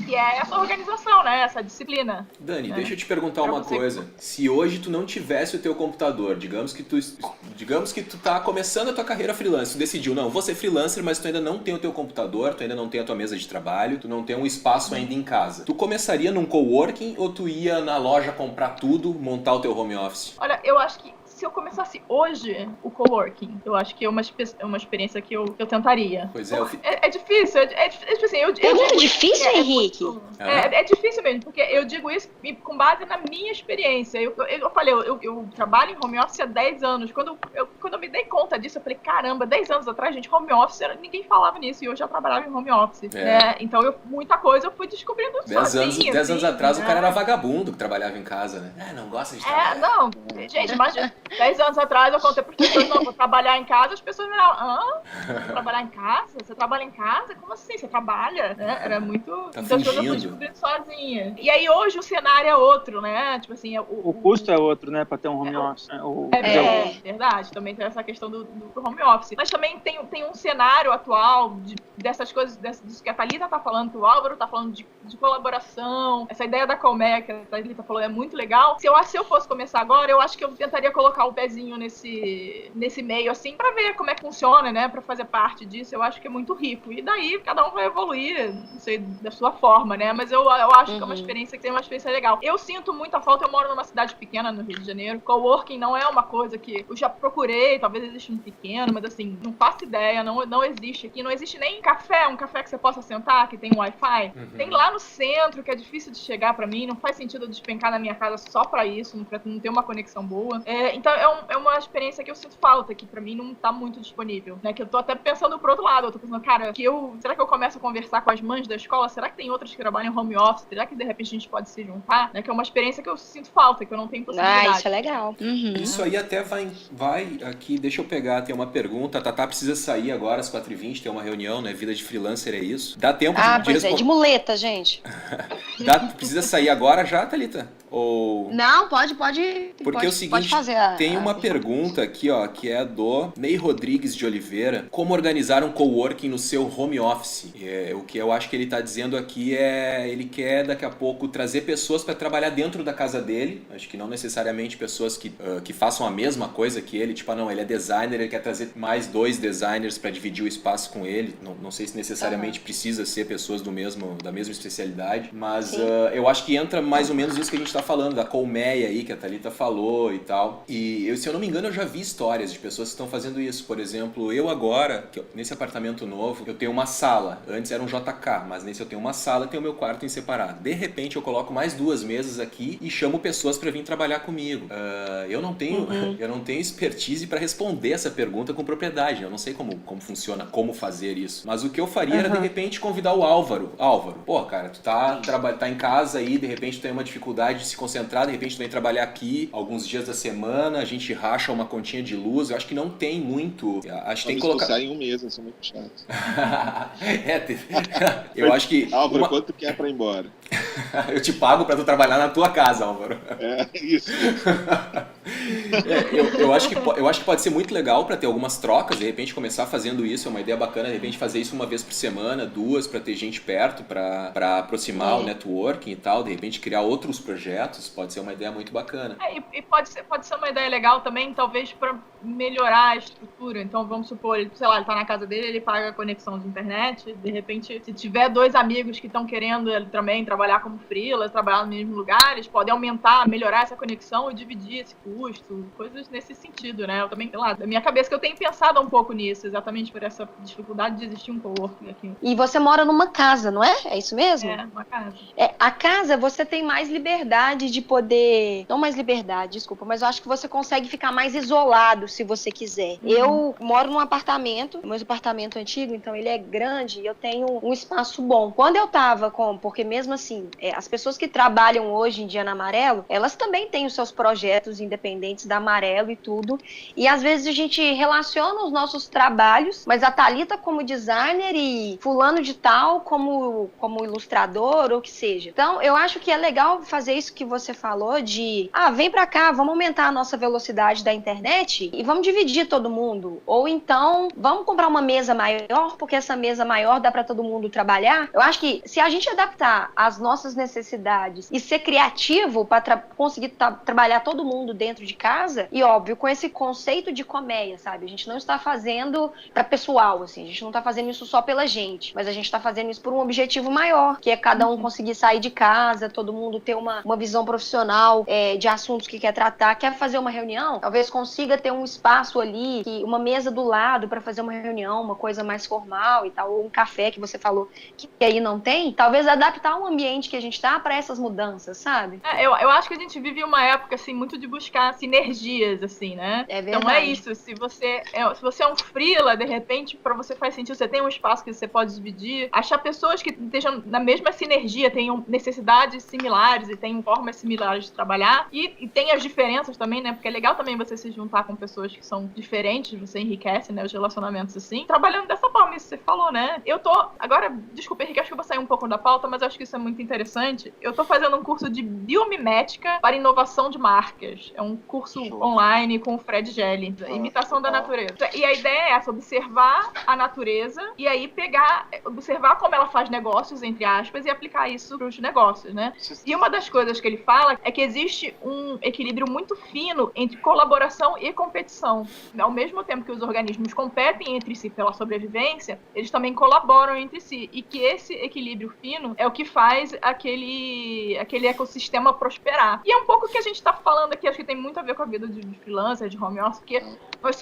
Que é essa organização, né? Essa disciplina. Dani, deixa eu te perguntar uma coisa. Se hoje tu não tivesse o teu computador, digamos que tu tá começando a tua carreira freelance, tu decidiu, não, vou ser freelancer, mas tu ainda não tem o teu computador, tu ainda não tem a tua mesa de trabalho, tu não tem um espaço ainda em casa. Tu começaria num coworking ou tu ia na loja comprar tudo, montar o teu home office? Olha, eu acho que se eu começasse hoje o coworking, eu acho que é uma experiência que eu tentaria. Pois é. É difícil, tipo assim, é muito difícil, Henrique? É difícil mesmo, porque eu digo isso com base na minha experiência. Eu falei, eu trabalho em home office há 10 anos. Quando eu me dei conta disso, eu falei, caramba, 10 anos atrás, gente, home office, ninguém falava nisso, e eu já trabalhava em home office. Né? Então, muita coisa eu fui descobrindo sozinha. 10 anos atrás, o cara era vagabundo que trabalhava em casa, né? Não gosta de trabalhar. Não, gente, imagina. 10 anos atrás eu contei para as pessoas, não, vou trabalhar em casa, as pessoas me falaram, trabalhar em casa? Você trabalha em casa? Como assim? Você trabalha? Né? Era muito... Tá então as coisas eu fui descobrindo sozinha. E aí hoje o cenário é outro, né? Tipo assim... O custo é outro, né? Para ter um home office. Verdade. Também tem essa questão do home office. Mas também tem um cenário atual dessas coisas, disso que a Thalita tá falando, que o Álvaro tá falando de colaboração. Essa ideia da colmeia que a Thalita falou é muito legal. Se eu fosse começar agora, eu acho que eu tentaria colocar o pezinho nesse meio, assim, pra ver como é que funciona, né? Pra fazer parte disso, eu acho que é muito rico. E daí, cada um vai evoluir, não sei, da sua forma, né? Mas eu acho que é uma experiência que tem uma experiência legal. Eu sinto muita falta, eu moro numa cidade pequena no Rio de Janeiro. Coworking não é uma coisa que eu já procurei, talvez exista um pequeno, mas assim, não faço ideia, não existe aqui. Não existe nem um café que você possa sentar, que tem Wi-Fi. Tem lá no centro, que é difícil de chegar pra mim, não faz sentido eu despencar na minha casa só pra isso, pra não ter uma conexão boa. Então, é uma experiência que eu sinto falta, que pra mim não tá muito disponível, né? Que eu tô até pensando pro outro lado, eu tô pensando, cara, será que eu começo a conversar com as mães da escola? Será que tem outras que trabalham em home office? Será que de repente a gente pode se juntar? Né? Que é uma experiência que eu sinto falta, que eu não tenho possibilidade. Isso é legal. Isso aí até vai aqui, deixa eu pegar, tem uma pergunta, a Tatá precisa sair agora às 4h20, tem uma reunião, né? Vida de freelancer é isso. Dá tempo de muleta, gente. Precisa sair agora já, Thalita? Ou... Não, pode. Porque é o seguinte, tem uma pergunta aqui, ó, que é do Ney Rodrigues de Oliveira. Como organizar um coworking no seu home office? O que eu acho que ele tá dizendo aqui ele quer daqui a pouco trazer pessoas para trabalhar dentro da casa dele. Acho que não necessariamente pessoas que façam a mesma coisa que ele. Tipo, não, ele é designer, ele quer trazer mais 2 designers para dividir o espaço com ele. Não sei se necessariamente precisa ser pessoas da mesma especialidade, mas eu acho que entra mais ou menos isso que a gente tá falando, da colmeia aí, que a Thalita falou e tal. E se eu não me engano, eu já vi histórias de pessoas que estão fazendo isso. Por exemplo, eu agora, nesse apartamento novo, eu tenho uma sala. Antes era um JK, mas nesse eu tenho uma sala e tenho o meu quarto em separado. De repente, eu coloco mais 2 mesas aqui e chamo pessoas para vir trabalhar comigo. Eu não tenho expertise para responder essa pergunta com propriedade. Eu não sei como funciona, como fazer isso. Mas o que eu faria era, de repente, convidar o Álvaro. Pô, cara, tu tá em casa aí, de repente tu tem uma dificuldade de se concentrar, de repente tu vem trabalhar aqui alguns dias da semana, a gente racha uma continha de luz. Eu acho que não tem muito. Acho que tem que colocar. Eu saio em um mês, eu sou muito chato. Eu acho que. Álvaro, quanto quer pra ir embora? Eu te pago pra tu trabalhar na tua casa, Álvaro. Isso. Eu acho que pode ser muito legal pra ter algumas trocas, de repente começar fazendo isso, é uma ideia bacana, de repente fazer isso uma vez por semana, 2, pra ter gente perto, pra aproximar o networking e tal, de repente criar outros projetos, pode ser uma ideia muito bacana. E pode ser uma ideia legal também, talvez pra melhorar a estrutura. Então vamos supor, ele tá na casa dele, ele paga a conexão de internet, de repente, se tiver 2 amigos que estão querendo também trabalhar como freela, trabalhar no mesmo lugar, eles podem melhorar essa conexão e dividir esse custo, coisas nesse sentido, né? Eu também, sei lá, da minha cabeça que eu tenho pensado um pouco nisso, exatamente por essa dificuldade de existir um coworking aqui. E você mora numa casa, não é? É isso mesmo? Uma casa. A casa, você tem mais liberdade de poder... Não mais liberdade, desculpa, mas eu acho que você consegue ficar mais isolado se você quiser. Eu moro num apartamento, meu apartamento antigo, então ele é grande e eu tenho um espaço bom. Quando eu tava porque mesmo assim, as pessoas que trabalham hoje em dia na Amarelo, elas também têm os seus projetos independentes independentes da Amarelo e tudo. E às vezes a gente relaciona os nossos trabalhos, mas a Thalita como designer e fulano de tal como ilustrador ou o que seja. Então, eu acho que é legal fazer isso que você falou de, vem pra cá, vamos aumentar a nossa velocidade da internet e vamos dividir todo mundo. Ou então, vamos comprar uma mesa maior, porque essa mesa maior dá pra todo mundo trabalhar. Eu acho que se a gente adaptar às nossas necessidades e ser criativo para conseguir trabalhar todo mundo dentro de casa, e óbvio, com esse conceito de colmeia, sabe? A gente não está fazendo para pessoal, assim, a gente não está fazendo isso só pela gente, mas a gente está fazendo isso por um objetivo maior, que é cada um conseguir sair de casa, todo mundo ter uma visão profissional de assuntos que quer tratar, quer fazer uma reunião, talvez consiga ter um espaço ali, uma mesa do lado para fazer uma reunião, uma coisa mais formal e tal, ou um café que você falou que aí não tem, talvez adaptar o ambiente que a gente tá para essas mudanças, sabe? Eu acho que a gente vive uma época, assim, muito de buscar sinergias, assim, né? É verdade. Então é isso, se você é um freela, de repente, para você faz sentido, você tem um espaço que você pode dividir, achar pessoas que estejam na mesma sinergia, tenham necessidades similares e tenham formas similares de trabalhar, e tem as diferenças também, né? Porque é legal também você se juntar com pessoas que são diferentes, você enriquece, né, os relacionamentos assim, trabalhando dessa forma, isso você falou, né? Agora, desculpa, Henrique, acho que eu vou sair um pouco da pauta, mas acho que isso é muito interessante. Eu tô fazendo um curso de biomimética para inovação de marcas. É um curso online com o Fred Gelli, imitação da natureza. E a ideia é essa, observar a natureza e aí observar como ela faz negócios, entre aspas, e aplicar isso para os negócios, né? E uma das coisas que ele fala é que existe um equilíbrio muito fino entre colaboração e competição. Ao mesmo tempo que os organismos competem entre si pela sobrevivência, eles também colaboram entre si. E que esse equilíbrio fino é o que faz aquele ecossistema prosperar. E é um pouco o que a gente está falando aqui, acho que tem muito a ver com a vida de freelancer, de home office, porque nós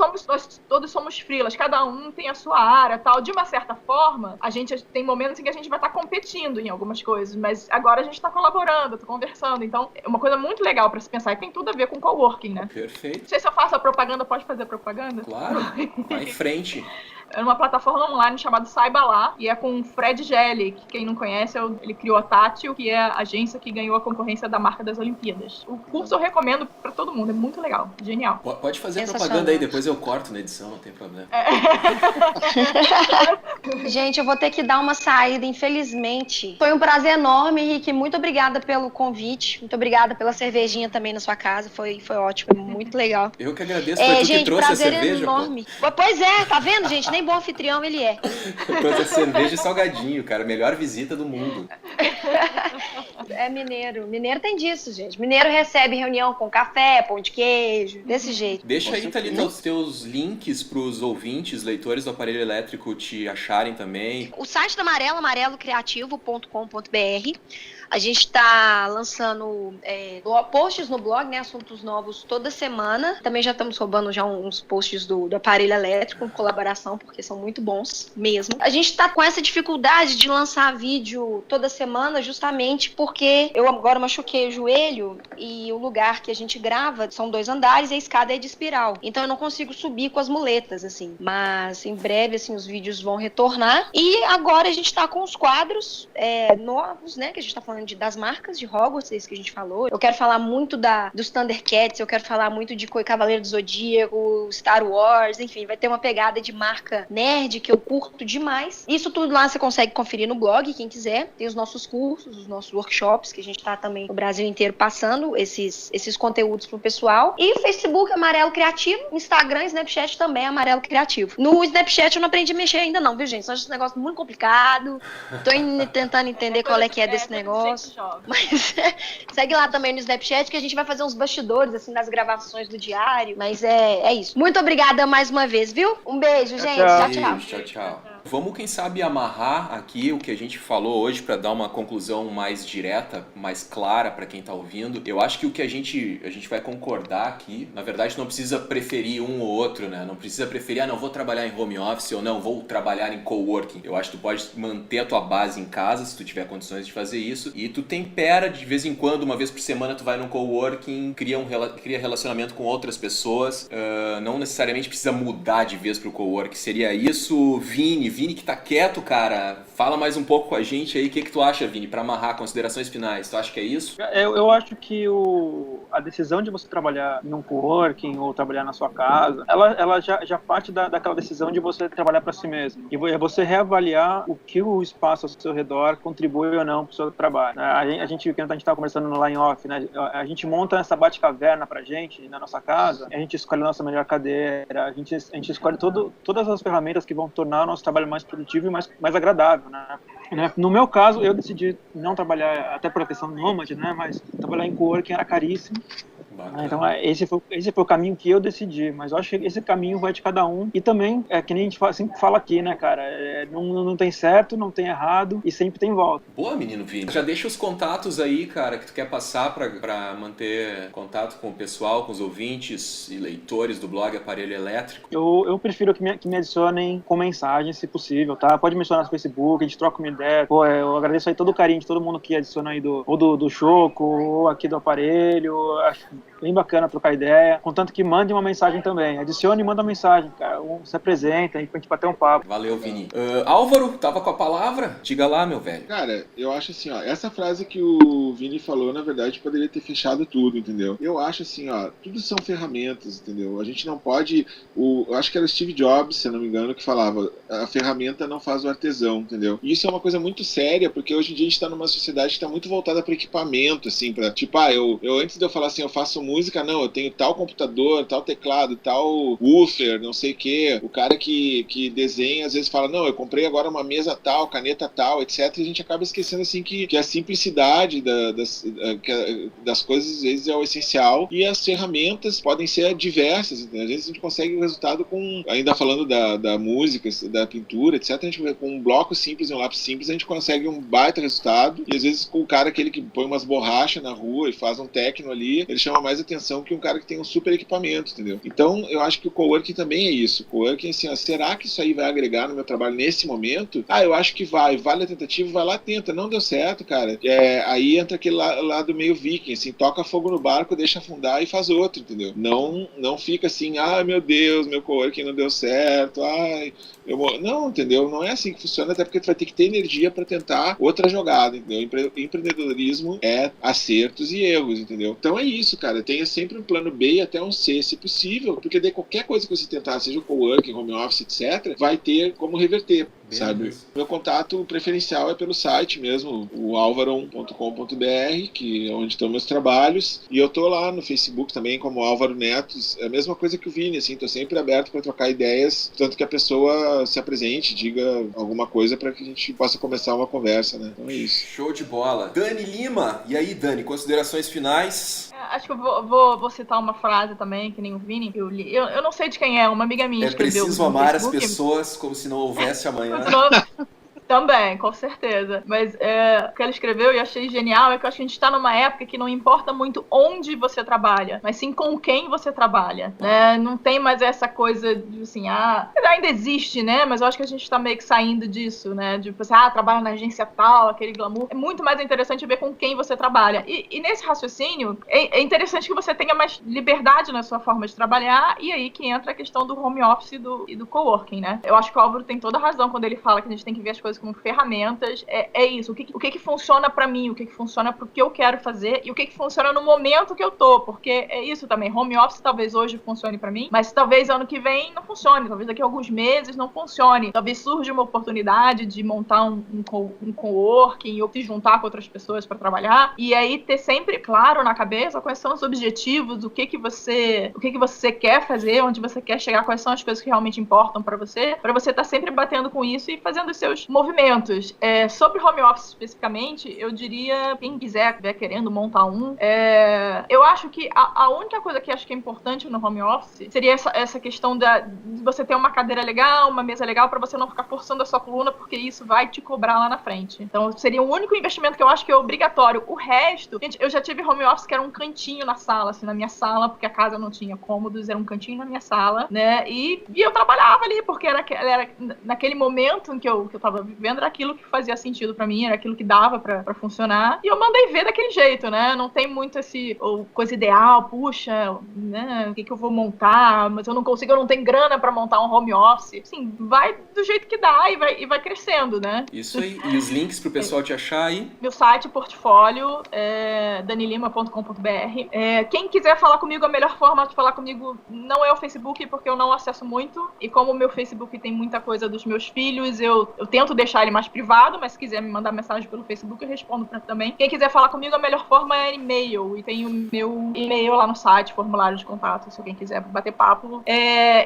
todos somos freelas, cada um tem a sua área, tal. De uma certa forma, a gente tem momentos em que a gente vai estar competindo em algumas coisas, mas agora a gente está colaborando, está conversando. Então, é uma coisa muito legal para se pensar e tem tudo a ver com coworking, né? Perfeito. Não sei se eu faço a propaganda, pode fazer propaganda? Claro, vai em frente. É uma plataforma online chamada Saiba Lá, e é com o Fred Gelli, que quem não conhece, ele criou a Tátil, que é a agência que ganhou a concorrência da marca das Olimpíadas. O curso eu recomendo pra todo mundo, é muito legal, genial. Pode fazer propaganda aí, depois eu corto na edição, não tem problema. Gente, eu vou ter que dar uma saída, infelizmente. Foi um prazer enorme, Henrique, muito obrigada pelo convite, muito obrigada pela cervejinha também na sua casa, foi ótimo, muito legal. Eu que agradeço, foi tu que trouxe a cerveja, enorme. Pois é, tá vendo, gente? Nem bom anfitrião ele é. Trouxe a cerveja e salgadinho, cara. Melhor visita do mundo. É mineiro. Mineiro tem disso, gente. Mineiro recebe reunião com café, pão de queijo, desse jeito. Deixa aí, Thalita, os teus links pros ouvintes, leitores do aparelho elétrico te acharem também. O site da Amarelo, amarelocreativo.com.br. A gente está lançando posts no blog, né, assuntos novos toda semana. Também já estamos roubando já uns posts do aparelho elétrico com colaboração, porque são muito bons mesmo. A gente está com essa dificuldade de lançar vídeo toda semana justamente porque eu agora machuquei o joelho e o lugar que a gente grava são 2 andares e a escada é de espiral. Então eu não consigo subir com as muletas, assim. Mas em breve, assim, os vídeos vão retornar. E agora a gente está com os quadros novos, né, que a gente está falando das marcas de Hogwarts, é isso que a gente falou. Eu quero falar muito dos Thundercats, eu quero falar muito de Cavaleiro do Zodíaco, Star Wars, enfim, vai ter uma pegada de marca nerd que eu curto demais. Isso tudo lá você consegue conferir no blog, quem quiser. Tem os nossos cursos, os nossos workshops, que a gente tá também no Brasil inteiro passando esses conteúdos pro pessoal. E Facebook Amarelo Criativo, Instagram e Snapchat também Amarelo Criativo. No Snapchat eu não aprendi a mexer ainda não, viu, gente? Só esse negócio muito complicado. Tô tentando entender qual é que é desse negócio. Mas segue lá também no Snapchat que a gente vai fazer uns bastidores assim das gravações do diário. Mas é isso. Muito obrigada mais uma vez, viu? Um beijo, gente. Tchau. Vamos, quem sabe, amarrar aqui o que a gente falou hoje para dar uma conclusão mais direta, mais clara para quem tá ouvindo. Eu acho que o que a gente vai concordar aqui, na verdade, não precisa preferir um ou outro, né? Não precisa preferir, não, vou trabalhar em home office ou não, vou trabalhar em coworking. Eu acho que tu pode manter a tua base em casa, se tu tiver condições de fazer isso, e tu tempera de vez em quando, uma vez por semana, tu vai num coworking, cria relacionamento com outras pessoas. Não necessariamente precisa mudar de vez pro coworking. Seria isso, Vini que tá quieto, cara, Fala mais um pouco com a gente aí, o que tu acha, Vini, para amarrar considerações finais? Tu acha que é isso? Eu acho que a decisão de você trabalhar em um coworking ou trabalhar na sua casa, ela já parte daquela decisão de você trabalhar para si mesmo. E é você reavaliar o que o espaço ao seu redor contribui ou não para o seu trabalho. A gente estava conversando no line off, né? A gente monta essa bate-caverna pra gente na nossa casa, a gente escolhe a nossa melhor cadeira, a gente escolhe todas as ferramentas que vão tornar o nosso trabalho mais produtivo e mais agradável, né? No meu caso, eu decidi não trabalhar, até por questão nômade, né? Mas trabalhar em coworking era caríssimo. Então esse foi o caminho que eu decidi, mas eu acho que esse caminho vai de cada um, e também é que nem a gente sempre fala aqui, né, cara, não tem certo, não tem errado e sempre tem volta. Boa, menino Vini. Já deixa os contatos aí, cara, que tu quer passar pra manter contato com o pessoal, com os ouvintes e leitores do blog Aparelho Elétrico. Eu prefiro que me adicionem com mensagem, se possível, tá? Pode me adicionar no Facebook, a gente troca uma ideia. Pô, eu agradeço aí todo o carinho de todo mundo que adiciona aí do Choco, ou aqui do Aparelho. Acho bem bacana trocar ideia, contanto que mande uma mensagem também. Adicione e manda uma mensagem, cara. Se apresenta aí pra gente bater um papo. Valeu, Vini. Álvaro, tava com a palavra? Diga lá, meu velho. Cara, eu acho assim, ó, essa frase que o Vini falou, na verdade, poderia ter fechado tudo, entendeu? Eu acho assim, ó, tudo são ferramentas, entendeu? A gente não pode... eu acho que era o Steve Jobs, se eu não me engano, que falava, a ferramenta não faz o artesão, entendeu? E isso é uma coisa muito séria, porque hoje em dia a gente tá numa sociedade que tá muito voltada para equipamento, assim, pra, tipo, eu antes de eu falar assim, eu faço música, não, eu tenho tal computador, tal teclado, tal woofer, não sei o que. O cara que desenha, às vezes fala, não, eu comprei agora uma mesa tal, caneta tal, etc. E a gente acaba esquecendo, assim, que a simplicidade das coisas, às vezes, é o essencial, e as ferramentas podem ser diversas, entendeu? Às vezes a gente consegue o resultado com, ainda falando da música, da pintura, etc. A gente, com um bloco simples e um lápis simples, a gente consegue um baita resultado, e às vezes com o cara aquele que põe umas borrachas na rua e faz um techno ali, ele chama mais atenção que um cara que tem um super equipamento, entendeu? Então, eu acho que o coworking também é isso. O coworking, assim, ó, será que isso aí vai agregar no meu trabalho nesse momento? Eu acho que vai. Vale a tentativa, vai lá, tenta. Não deu certo, cara. Aí entra aquele lado meio viking, assim, toca fogo no barco, deixa afundar e faz outro, entendeu? Não fica assim, meu Deus, meu coworking não deu certo, não, entendeu? Não é assim que funciona, até porque tu vai ter que ter energia para tentar outra jogada, entendeu? Empreendedorismo é acertos e erros, entendeu? Então é isso, cara. Tenha sempre um plano B e até um C, se possível, porque daí qualquer coisa que você tentar, seja o coworking, home office, etc., vai ter como reverter, sabe? Meu contato preferencial é pelo site mesmo, o alvaron.com.br, que é onde estão meus trabalhos, e eu tô lá no Facebook também como Álvaro Netos. É a mesma coisa que o Vini, assim, tô sempre aberto para trocar ideias, tanto que a pessoa se apresente, diga alguma coisa para que a gente possa começar uma conversa, né? Então é isso. Show de bola. Dani Lima, e aí, Dani, considerações finais? Acho que eu vou citar uma frase também, que nem o Vini, que eu li. Eu não sei de quem é, uma amiga minha escreveu. É preciso amar as pessoas como se não houvesse amanhã. Também, com certeza. Mas o que ela escreveu e achei genial é que eu acho que a gente está numa época que não importa muito onde você trabalha, mas sim com quem você trabalha, né? Não tem mais essa coisa de assim, ainda existe, né? Mas eu acho que a gente está meio que saindo disso, né? De você, trabalha na agência tal, aquele glamour. É muito mais interessante ver com quem você trabalha. E nesse raciocínio, é interessante que você tenha mais liberdade na sua forma de trabalhar, e aí que entra a questão do home office e do coworking, né? Eu acho que o Álvaro tem toda a razão quando ele fala que a gente tem que ver as coisas como ferramentas. É isso, o que funciona pra mim, o que funciona pro que eu quero fazer e o que funciona no momento que eu tô, porque é isso também, home office talvez hoje funcione pra mim, mas talvez ano que vem não funcione, talvez daqui a alguns meses não funcione, talvez surja uma oportunidade de montar um coworking ou se juntar com outras pessoas pra trabalhar, e aí ter sempre claro na cabeça quais são os objetivos, o que você quer fazer, onde você quer chegar, quais são as coisas que realmente importam pra você estar sempre batendo com isso e fazendo os seus movimentos. Sobre home office especificamente, eu diria, quem quiser querendo montar eu acho que a única coisa que acho que é importante no home office seria essa questão de você ter uma cadeira legal, uma mesa legal, pra você não ficar forçando a sua coluna, porque isso vai te cobrar lá na frente. Então seria o único investimento que eu acho que é obrigatório. O resto, gente, eu já tive home office que era um cantinho na sala, assim, na minha sala, porque a casa não tinha cômodos, era um cantinho na minha sala, né, e eu trabalhava ali, porque era naquele momento em que eu tava vendo era aquilo que fazia sentido pra mim, era aquilo que dava pra funcionar. E eu mandei ver daquele jeito, né? Não tem muito coisa ideal, puxa, né? O que eu vou montar? Mas eu não tenho grana pra montar um home office. Assim, vai do jeito que dá e vai crescendo, né? Isso aí. E os links pro pessoal te achar aí? Meu site, portfólio, danilima.com.br. Quem quiser falar comigo, a melhor forma de falar comigo não é o Facebook, porque eu não acesso muito. E como o meu Facebook tem muita coisa dos meus filhos, eu tento deixar ele mais privado, mas se quiser me mandar mensagem pelo Facebook, eu respondo também. Quem quiser falar comigo, a melhor forma é e-mail. E tem o meu e-mail lá no site, formulário de contato, se alguém quiser bater papo.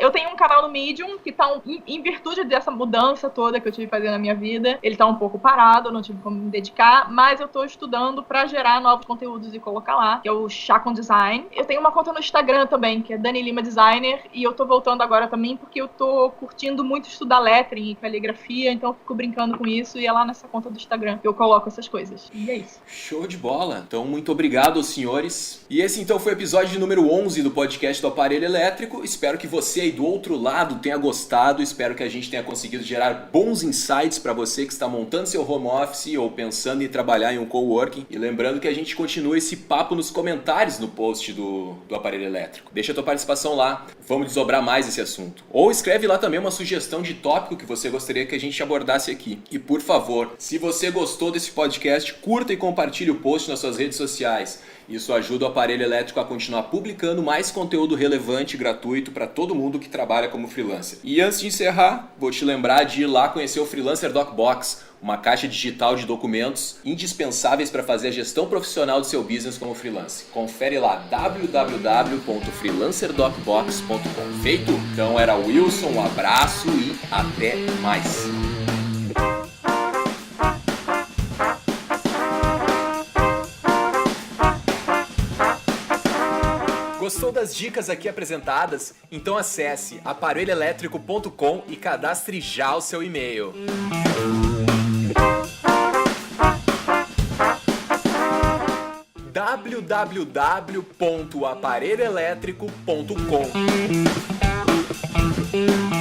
Eu tenho um canal no Medium, que tá em virtude dessa mudança toda que eu tive que fazer na minha vida. Ele tá um pouco parado, eu não tive como me dedicar, mas eu tô estudando pra gerar novos conteúdos e colocar lá, que é o Chá com Design. Eu tenho uma conta no Instagram também, que é Dani Lima Designer, e eu tô voltando agora também porque eu tô curtindo muito estudar lettering e caligrafia, então eu fico brincando com isso e é lá nessa conta do Instagram que eu coloco essas coisas. E é isso. Show de bola! Então, muito obrigado aos senhores. E esse então foi o episódio número 11 do podcast do Aparelho Elétrico. Espero que você aí do outro lado tenha gostado, espero que a gente tenha conseguido gerar bons insights para você que está montando seu home office ou pensando em trabalhar em um coworking. E lembrando que a gente continua esse papo nos comentários no post do Aparelho Elétrico. Deixa a tua participação lá, vamos desdobrar mais esse assunto. Ou escreve lá também uma sugestão de tópico que você gostaria que a gente abordasse aqui. E por favor, se você gostou desse podcast, curta e compartilhe o post nas suas redes sociais. Isso ajuda o Aparelho Elétrico a continuar publicando mais conteúdo relevante e gratuito para todo mundo que trabalha como freelancer. E antes de encerrar, vou te lembrar de ir lá conhecer o Freelancer DocBox, uma caixa digital de documentos indispensáveis para fazer a gestão profissional do seu business como freelancer. Confere lá www.freelancerdocbox.com. Feito? Então era o Wilson, um abraço e até mais. Gostou das dicas aqui apresentadas? Então acesse aparelhoelétrico.com e cadastre já o seu e-mail. www.aparelhoelétrico.com